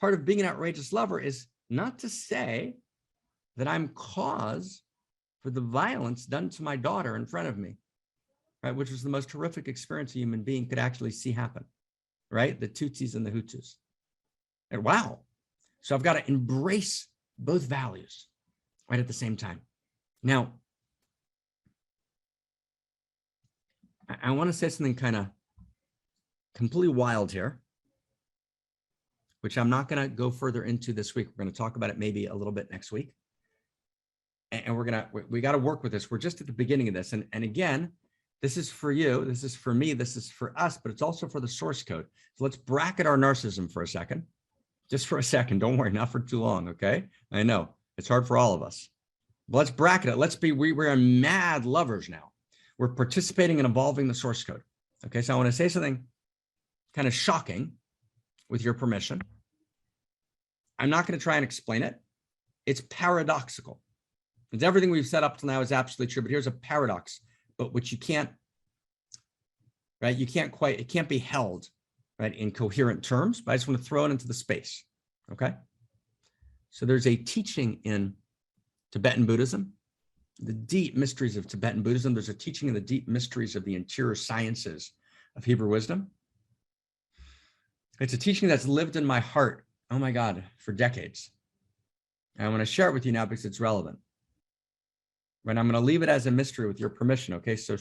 part of being an outrageous lover is not to say that I'm cause for the violence done to my daughter in front of me, right? Which was the most horrific experience a human being could actually see happen, right? The Tutsis and the Hutus. And wow. So I've got to embrace both values right at the same time. Now, I want to say something kind of completely wild here, which I'm not going to go further into this week. We're going to talk about it maybe a little bit next week. And we got to work with this. We're just at the beginning of this. And again, this is for you, this is for me, this is for us, but it's also for the source code. So let's bracket our narcissism for a second. Just for a second, don't worry, not for too long, okay? I know, it's hard for all of us. But let's bracket it. We're mad lovers now. We're participating in evolving the source code. Okay, so I want to say something kind of shocking with your permission. I'm not going to try and explain it. It's paradoxical. Because everything we've set up till now is absolutely true, but here's a paradox, but which you can't, right? It can't be held, right, in coherent terms, but I just want to throw it into the space, okay? So there's a teaching in Tibetan Buddhism, the deep mysteries of Tibetan Buddhism. There's a teaching in the deep mysteries of the interior sciences of Hebrew wisdom. It's a teaching that's lived in my heart, oh my God, for decades. And I want to share it with you now because it's relevant. Right, I'm going to leave it as a mystery with your permission. Okay, so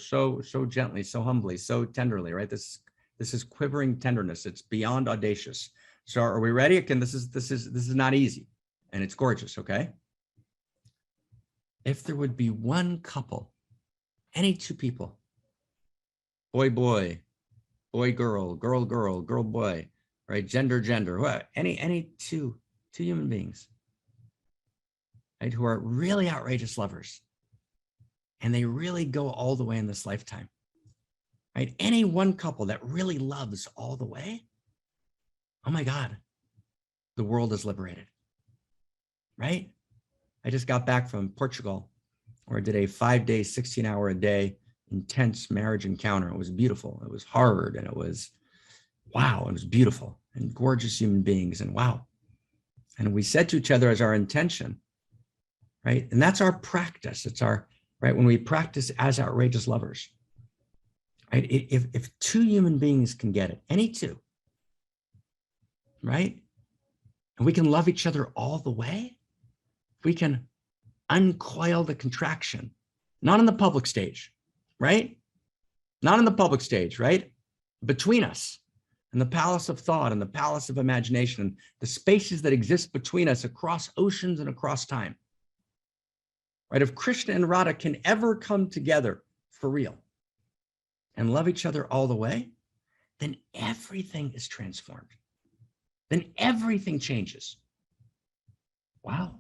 gently, so humbly, so tenderly. Right, this is quivering tenderness. It's beyond audacious. So are we ready? Again, this is not easy, and it's gorgeous. Okay. If there would be one couple, any two people, boy, girl, girl, boy, right, gender, what, any two human beings, right, who are really outrageous lovers. And they really go all the way in this lifetime, right? Any one couple that really loves all the way, oh my God, the world is liberated, right? I just got back from Portugal, where I did a 5-day, 16-hour-a-day intense marriage encounter. It was beautiful. It was hard, and it was, wow, it was beautiful and gorgeous human beings, and wow. And we said to each other as our intention, right? And that's our practice. It's our, right? When we practice as outrageous lovers, right? If two human beings can get it, any two, right? And we can love each other all the way, we can uncoil the contraction, not on the public stage, right? Not on the public stage, right? Between us and the palace of thought and the palace of imagination, and the spaces that exist between us across oceans and across time. Right? If Krishna and Radha can ever come together for real and love each other all the way, then everything is transformed. Then everything changes. Wow.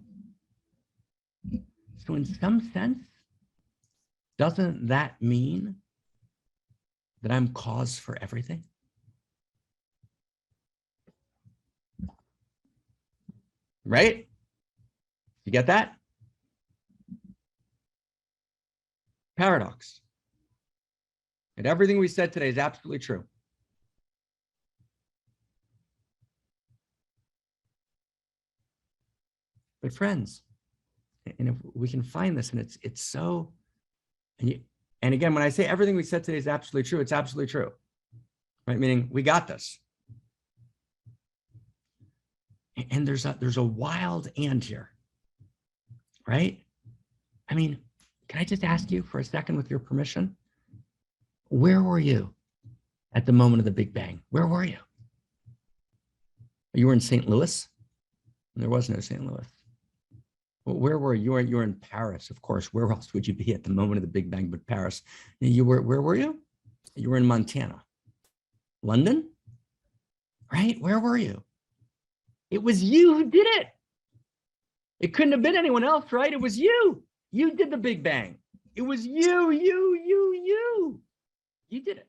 So in some sense, doesn't that mean that I'm cause for everything? Right? You get that? Paradox. And everything we said today is absolutely true. But friends, and if we can find this, and it's so, and again, when I say everything we said today is absolutely true, it's absolutely true, right? Meaning we got this. And there's a wild and here, right? I mean, can I just ask you for a second with your permission? Where were you at the moment of the Big Bang? Where were you? You were in St. Louis? There was no St. Louis. Well, where were you? You were in Paris, of course. Where else would you be at the moment of the Big Bang but Paris? Where were you? You were in Montana. London? Right? Where were you? It was you who did it. It couldn't have been anyone else, right? It was you. You did the Big Bang. It was you. You did it.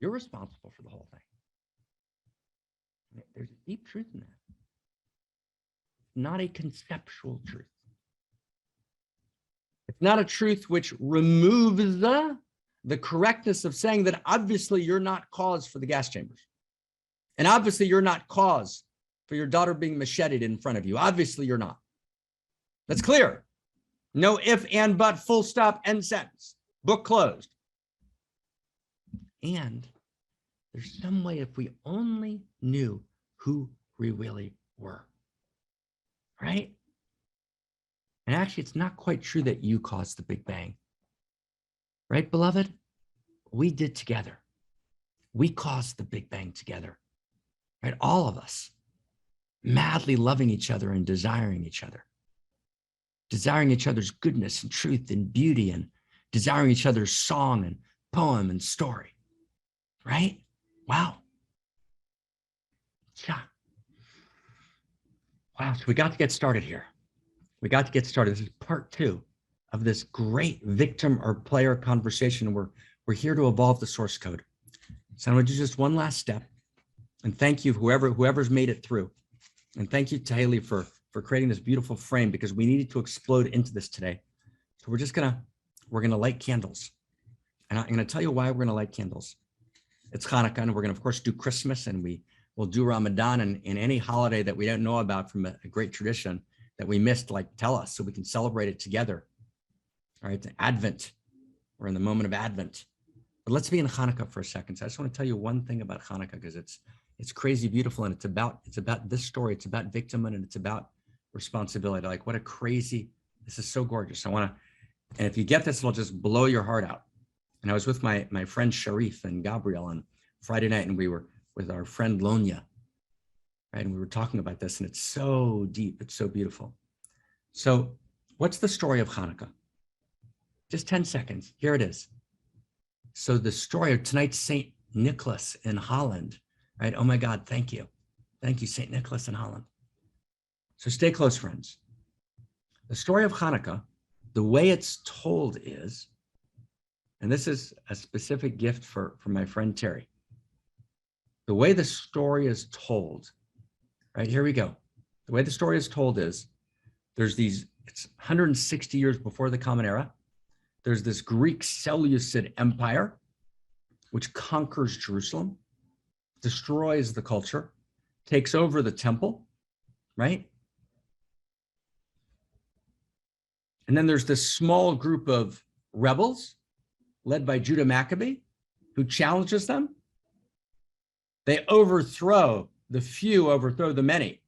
You're responsible for the whole thing. There's a deep truth in that. Not a conceptual truth. It's not a truth which removes the correctness of saying that obviously you're not cause for the gas chambers. And obviously you're not cause for your daughter being macheted in front of you. Obviously you're not. That's clear. No if, and, but, full stop, end sentence. Book closed. And there's some way, if we only knew who we really were, right? And actually, it's not quite true that you caused the Big Bang, right, beloved? We did together. We caused the Big Bang together, right? All of us, madly loving each other and desiring each other's goodness and truth and beauty, and desiring each other's song and poem and story, right? Wow. Yeah. Wow, so we got to get started here. We got to get started. This is part 2 of this great victim or player conversation. We're here to evolve the source code. So I'm going to do just one last step. And thank you, whoever's made it through. And thank you to Haley for creating this beautiful frame, because we needed to explode into this today. So we're gonna light candles. And I'm going to tell you why we're going to light candles. It's Hanukkah, and we're going to, of course, do Christmas, and we'll do Ramadan, and any holiday that we don't know about from a great tradition that we missed, like tell us so we can celebrate it together. All right, Advent. We're in the moment of Advent. But let's be in Hanukkah for a second. So I just want to tell you one thing about Hanukkah, because it's crazy beautiful, and it's about this story. It's about victimhood, and it's about responsibility. Like, what a crazy, this is so gorgeous. And if you get this, it'll just blow your heart out. And I was with my friend Sharif and Gabriel on Friday night, and we were with our friend Lonya, right? And we were talking about this, and it's so deep, it's so beautiful. So what's the story of Hanukkah? Just 10 seconds, here it is. So the story of tonight's St. Nicholas in Holland, right? Oh my God, thank you. Thank you, St. Nicholas in Holland. So stay close, friends. The story of Hanukkah, the way it's told is, and this is a specific gift for my friend Terry. The way the story is told, right, here we go. The way the story is told is, it's 160 years before the Common Era. There's this Greek Seleucid Empire, which conquers Jerusalem, destroys the culture, takes over the temple, right? And then there's this small group of rebels led by Judah Maccabee, who challenges them. They overthrow the few, overthrow the many.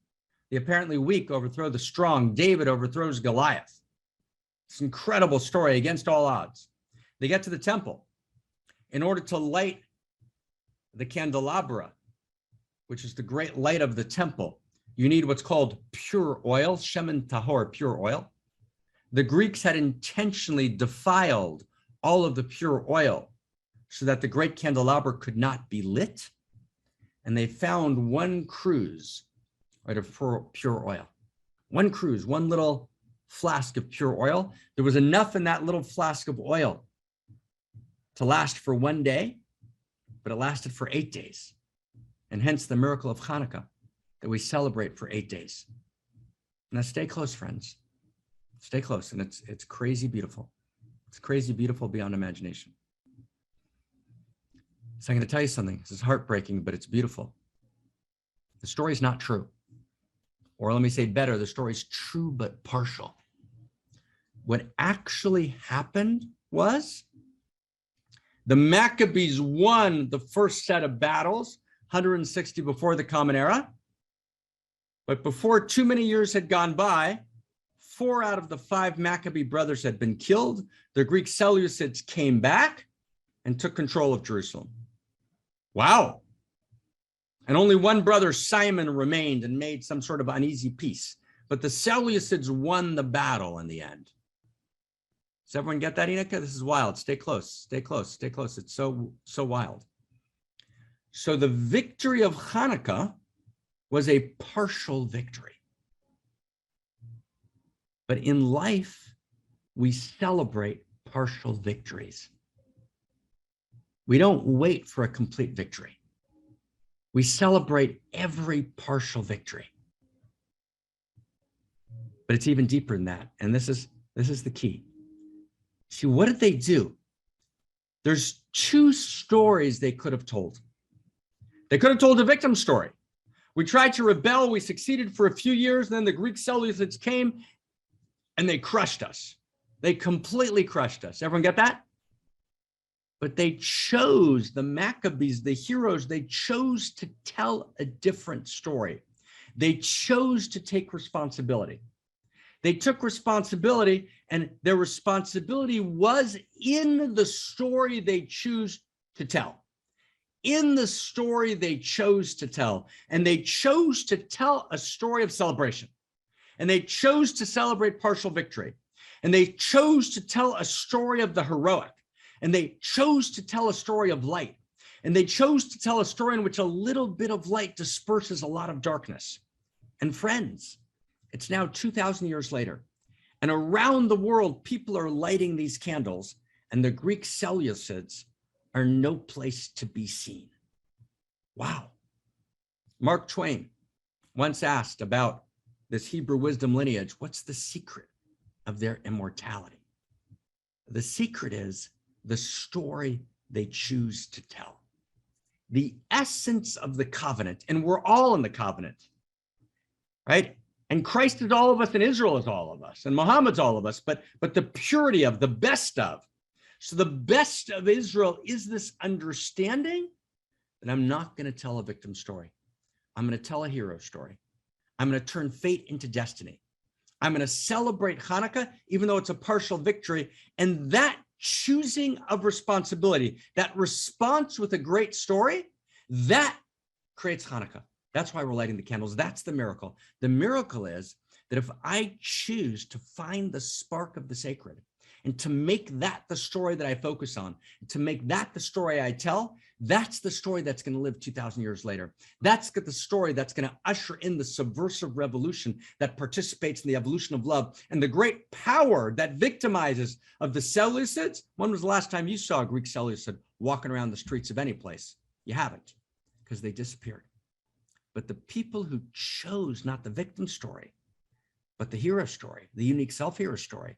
The apparently weak overthrow the strong. David overthrows Goliath. It's an incredible story against all odds. They get to the temple. In order to light the candelabra, which is the great light of the temple, you need what's called pure oil, shemen tahor, pure oil. The Greeks had intentionally defiled all of the pure oil so that the great candelabra could not be lit. And they found one cruse, right, of pure oil. One cruse, one little flask of pure oil. There was enough in that little flask of oil to last for one day, but it lasted for 8 days. And hence the miracle of Hanukkah that we celebrate for 8 days. Now stay close, friends. Stay close. And it's crazy beautiful. It's crazy beautiful beyond imagination. So I'm going to tell you something. This is heartbreaking, but it's beautiful. The story is not true. Or let me say better, the story is true but partial. What actually happened was the Maccabees won the first set of battles, 160 before the Common Era. But before too many years had gone by, 4 out of the 5 Maccabee brothers had been killed. The Greek Seleucids came back and took control of Jerusalem. Wow. And only one brother, Simon, remained and made some sort of uneasy peace. But the Seleucids won the battle in the end. Does everyone get that, Enoch? This is wild. Stay close, stay close, stay close. It's so wild. So the victory of Hanukkah was a partial victory. But in life, we celebrate partial victories. We don't wait for a complete victory. We celebrate every partial victory. But it's even deeper than that. And this is the key. See, what did they do? There's 2 stories they could have told. They could have told a victim story. We tried to rebel, we succeeded for a few years, and then the Greek Seleucids came and they crushed us. They completely crushed us. Everyone get that? But they chose, the Maccabees, the heroes, they chose to tell a different story. They chose to take responsibility. They took responsibility, and their responsibility was in the story they choose to tell. In the story they chose to tell. And they chose to tell a story of celebration. And they chose to celebrate partial victory. And they chose to tell a story of the heroic. And they chose to tell a story of light. And they chose to tell a story in which a little bit of light disperses a lot of darkness. And friends, it's now 2,000 years later. And around the world, people are lighting these candles. And the Greek Seleucids are no place to be seen. Wow. Mark Twain once asked about this Hebrew wisdom lineage, what's the secret of their immortality? The secret is the story they choose to tell. The essence of the covenant, and we're all in the covenant, right? And Christ is all of us, and Israel is all of us, and Muhammad's all of us, but the purity of, the best of. So the best of Israel is this understanding that I'm not going to tell a victim story. I'm going to tell a hero story. I'm going to turn fate into destiny. I'm going to celebrate Hanukkah, even though it's a partial victory. And that choosing of responsibility, that response with a great story, that creates Hanukkah. That's why we're lighting the candles. That's the miracle. The miracle is that if I choose to find the spark of the sacred and to make that the story that I focus on, to make that the story I tell, that's the story that's going to live 2,000 years later. That's the story that's going to usher in the subversive revolution that participates in the evolution of love and the great power that victimizes of the Seleucids. When was the last time you saw a Greek Seleucid walking around the streets of any place? You haven't, because they disappeared. But the people who chose not the victim story, but the hero story, the unique self-hero story,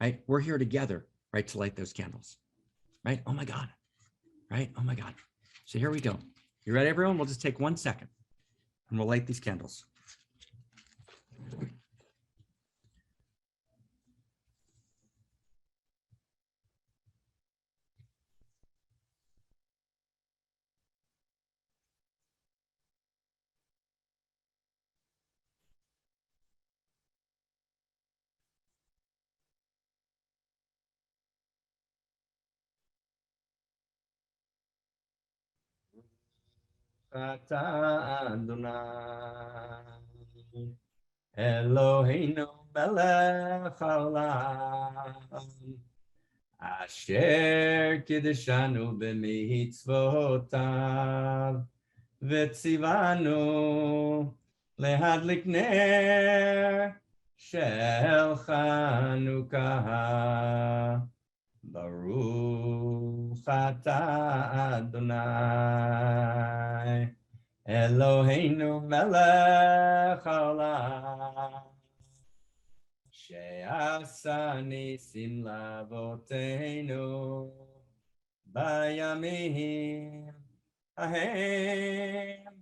right? We're here together, right, to light those candles, right? Oh my God, right? Oh my God. So here we go. You ready, everyone? We'll just take 1 second and we'll light these candles. Eloheinu melech haolam Asher kiddushanu b'mitzvotav v'tzivanu lehadlik ner shel Chanukah. Baruch atah Adonai Eloheinu melech haolam she'asa nisim lavoteinu bayamim hahem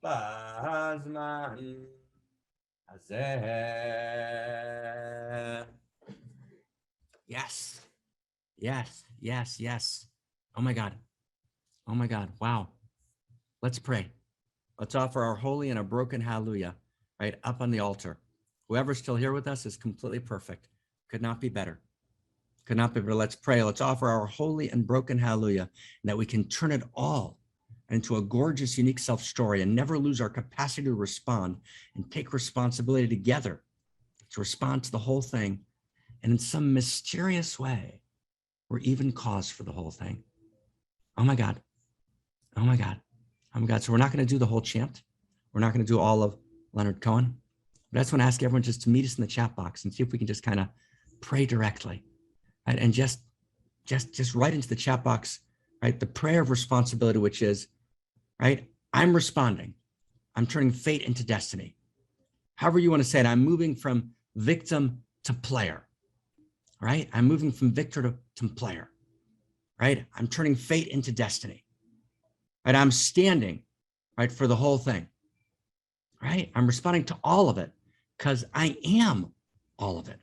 b'zman hazeh. Yes. Yes, yes, yes. Oh my God. Oh my God. Wow. Let's pray. Let's offer our holy and our broken hallelujah right up on the altar. Whoever's still here with us is completely perfect. Could not be better. Could not be better. Let's pray. Let's offer our holy and broken hallelujah, and that we can turn it all into a gorgeous, unique self story and never lose our capacity to respond and take responsibility together to respond to the whole thing. And in some mysterious way, we're even cause for the whole thing. Oh my God. Oh my God. Oh my God. So we're not going to do the whole chant. We're not going to do all of Leonard Cohen. But I just want to ask everyone just to meet us in the chat box and see if we can just kind of pray directly. Right? And just write into the chat box, right? The prayer of responsibility, which is, right? I'm responding. I'm turning fate into destiny. However you want to say it, I'm moving from victim to player. Right? I'm moving from victor to player, right? I'm turning fate into destiny, right? I'm standing, right, for the whole thing, right? I'm responding to all of it because I am all of it,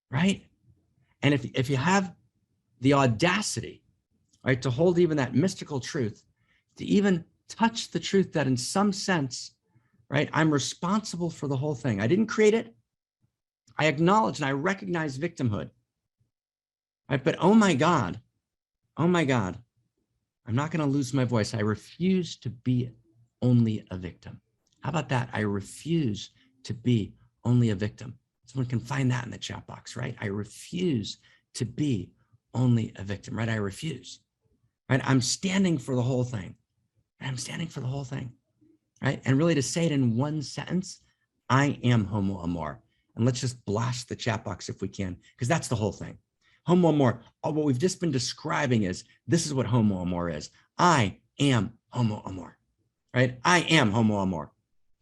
right? And if you have the audacity, right, to hold even that mystical truth, to even touch the truth that in some sense, right, I'm responsible for the whole thing. I didn't create it. I acknowledge and I recognize victimhood. Right, but oh my God, I'm not going to lose my voice. I refuse to be only a victim. How about that? I refuse to be only a victim. Someone can find that in the chat box, right? I refuse to be only a victim, right? I refuse, right? I'm standing for the whole thing. I'm standing for the whole thing, right? And really to say it in one sentence, I am Homo Amor. And let's just blast the chat box if we can, because that's the whole thing. Homo Amor, what we've just been describing is, this is what Homo Amor is. I am Homo Amor, right? I am Homo Amor,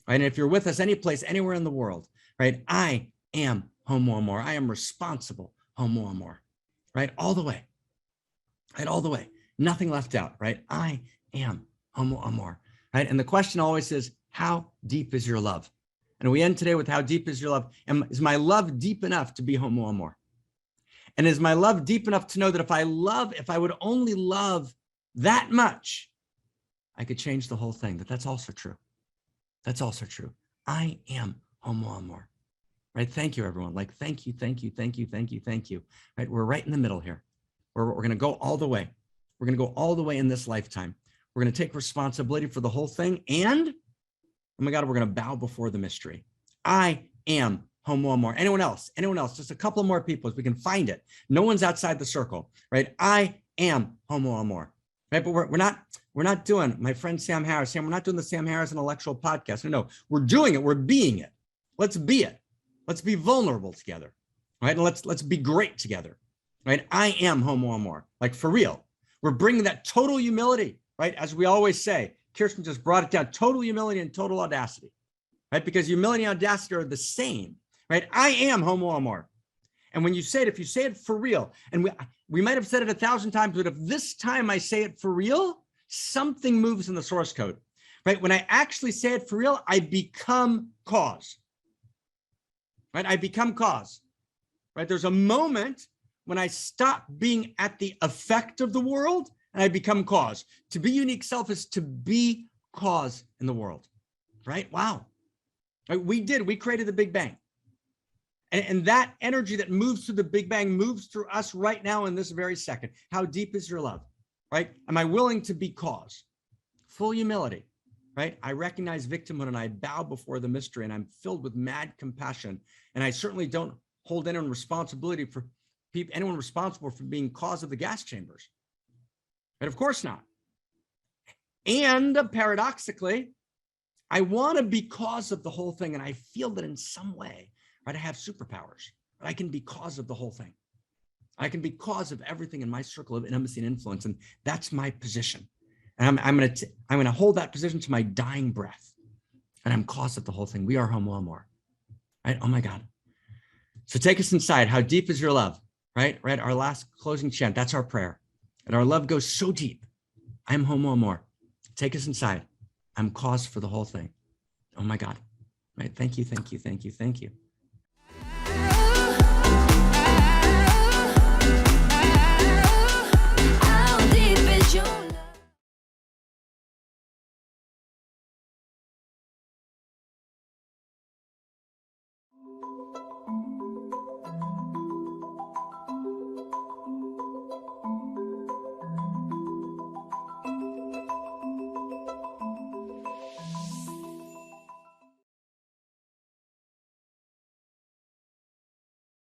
right? And if you're with us any place, anywhere in the world, right? I am Homo Amor. I am responsible Homo Amor, right? All the way, right? All the way, nothing left out, right? I am Homo Amor, right? And the question always is, how deep is your love? And we end today with, how deep is your love? And is my love deep enough to be Homo Amor? And is my love deep enough to know that if I would only love that much, I could change the whole thing? That's also true. That's also true. I am Homo Amor, right? Thank you, everyone. Like, thank you. Right? We're right in the middle here. We're going to go all the way. We're going to go all the way in this lifetime. We're going to take responsibility for the whole thing. And, oh my God, we're going to bow before the mystery. I am Homo Amor. Anyone else? Just a couple more people if we can find it. No one's outside the circle, right? I am Homo Amor, right? But we're not doing, my friend Sam Harris, we're not doing the Sam Harris intellectual podcast. No, we're doing it. We're being it. Let's be it. Let's be vulnerable together, right? And let's be great together, right? I am Homo Amor, like for real. We're bringing that total humility, right? As we always say, Kirsten just brought it down, total humility and total audacity, right? Because humility and audacity are the same, right? I am Homo Amor. And when you say it, if you say it for real, and we might have said it 1,000 times, but if this time I say it for real, something moves in the source code, right? When I actually say it for real, I become cause, right? I become cause, right? There's a moment when I stop being at the effect of the world and I become cause. To be unique self is to be cause in the world, right? Wow. Right? We created the Big Bang. And that energy that moves through the Big Bang moves through us right now in this very second. How deep is your love, right? Am I willing to be cause? Full humility, right? I recognize victimhood and I bow before the mystery and I'm filled with mad compassion. And I certainly don't hold any responsibility for anyone responsible for being cause of the gas chambers. But of course not. And paradoxically, I want to be cause of the whole thing. And I feel that in some way, right, I have superpowers. But I can be cause of the whole thing. I can be cause of everything in my circle of intimacy and influence. And that's my position. And I'm going to hold that position to my dying breath. And I'm cause of the whole thing. We are Homo Amor. Right? Oh my God. So take us inside. How deep is your love? Right? Our last closing chant. That's our prayer. And our love goes so deep. I am Homo Amor. Take us inside. I'm cause for the whole thing. Oh my God. Right? Thank you, thank you, thank you, thank you.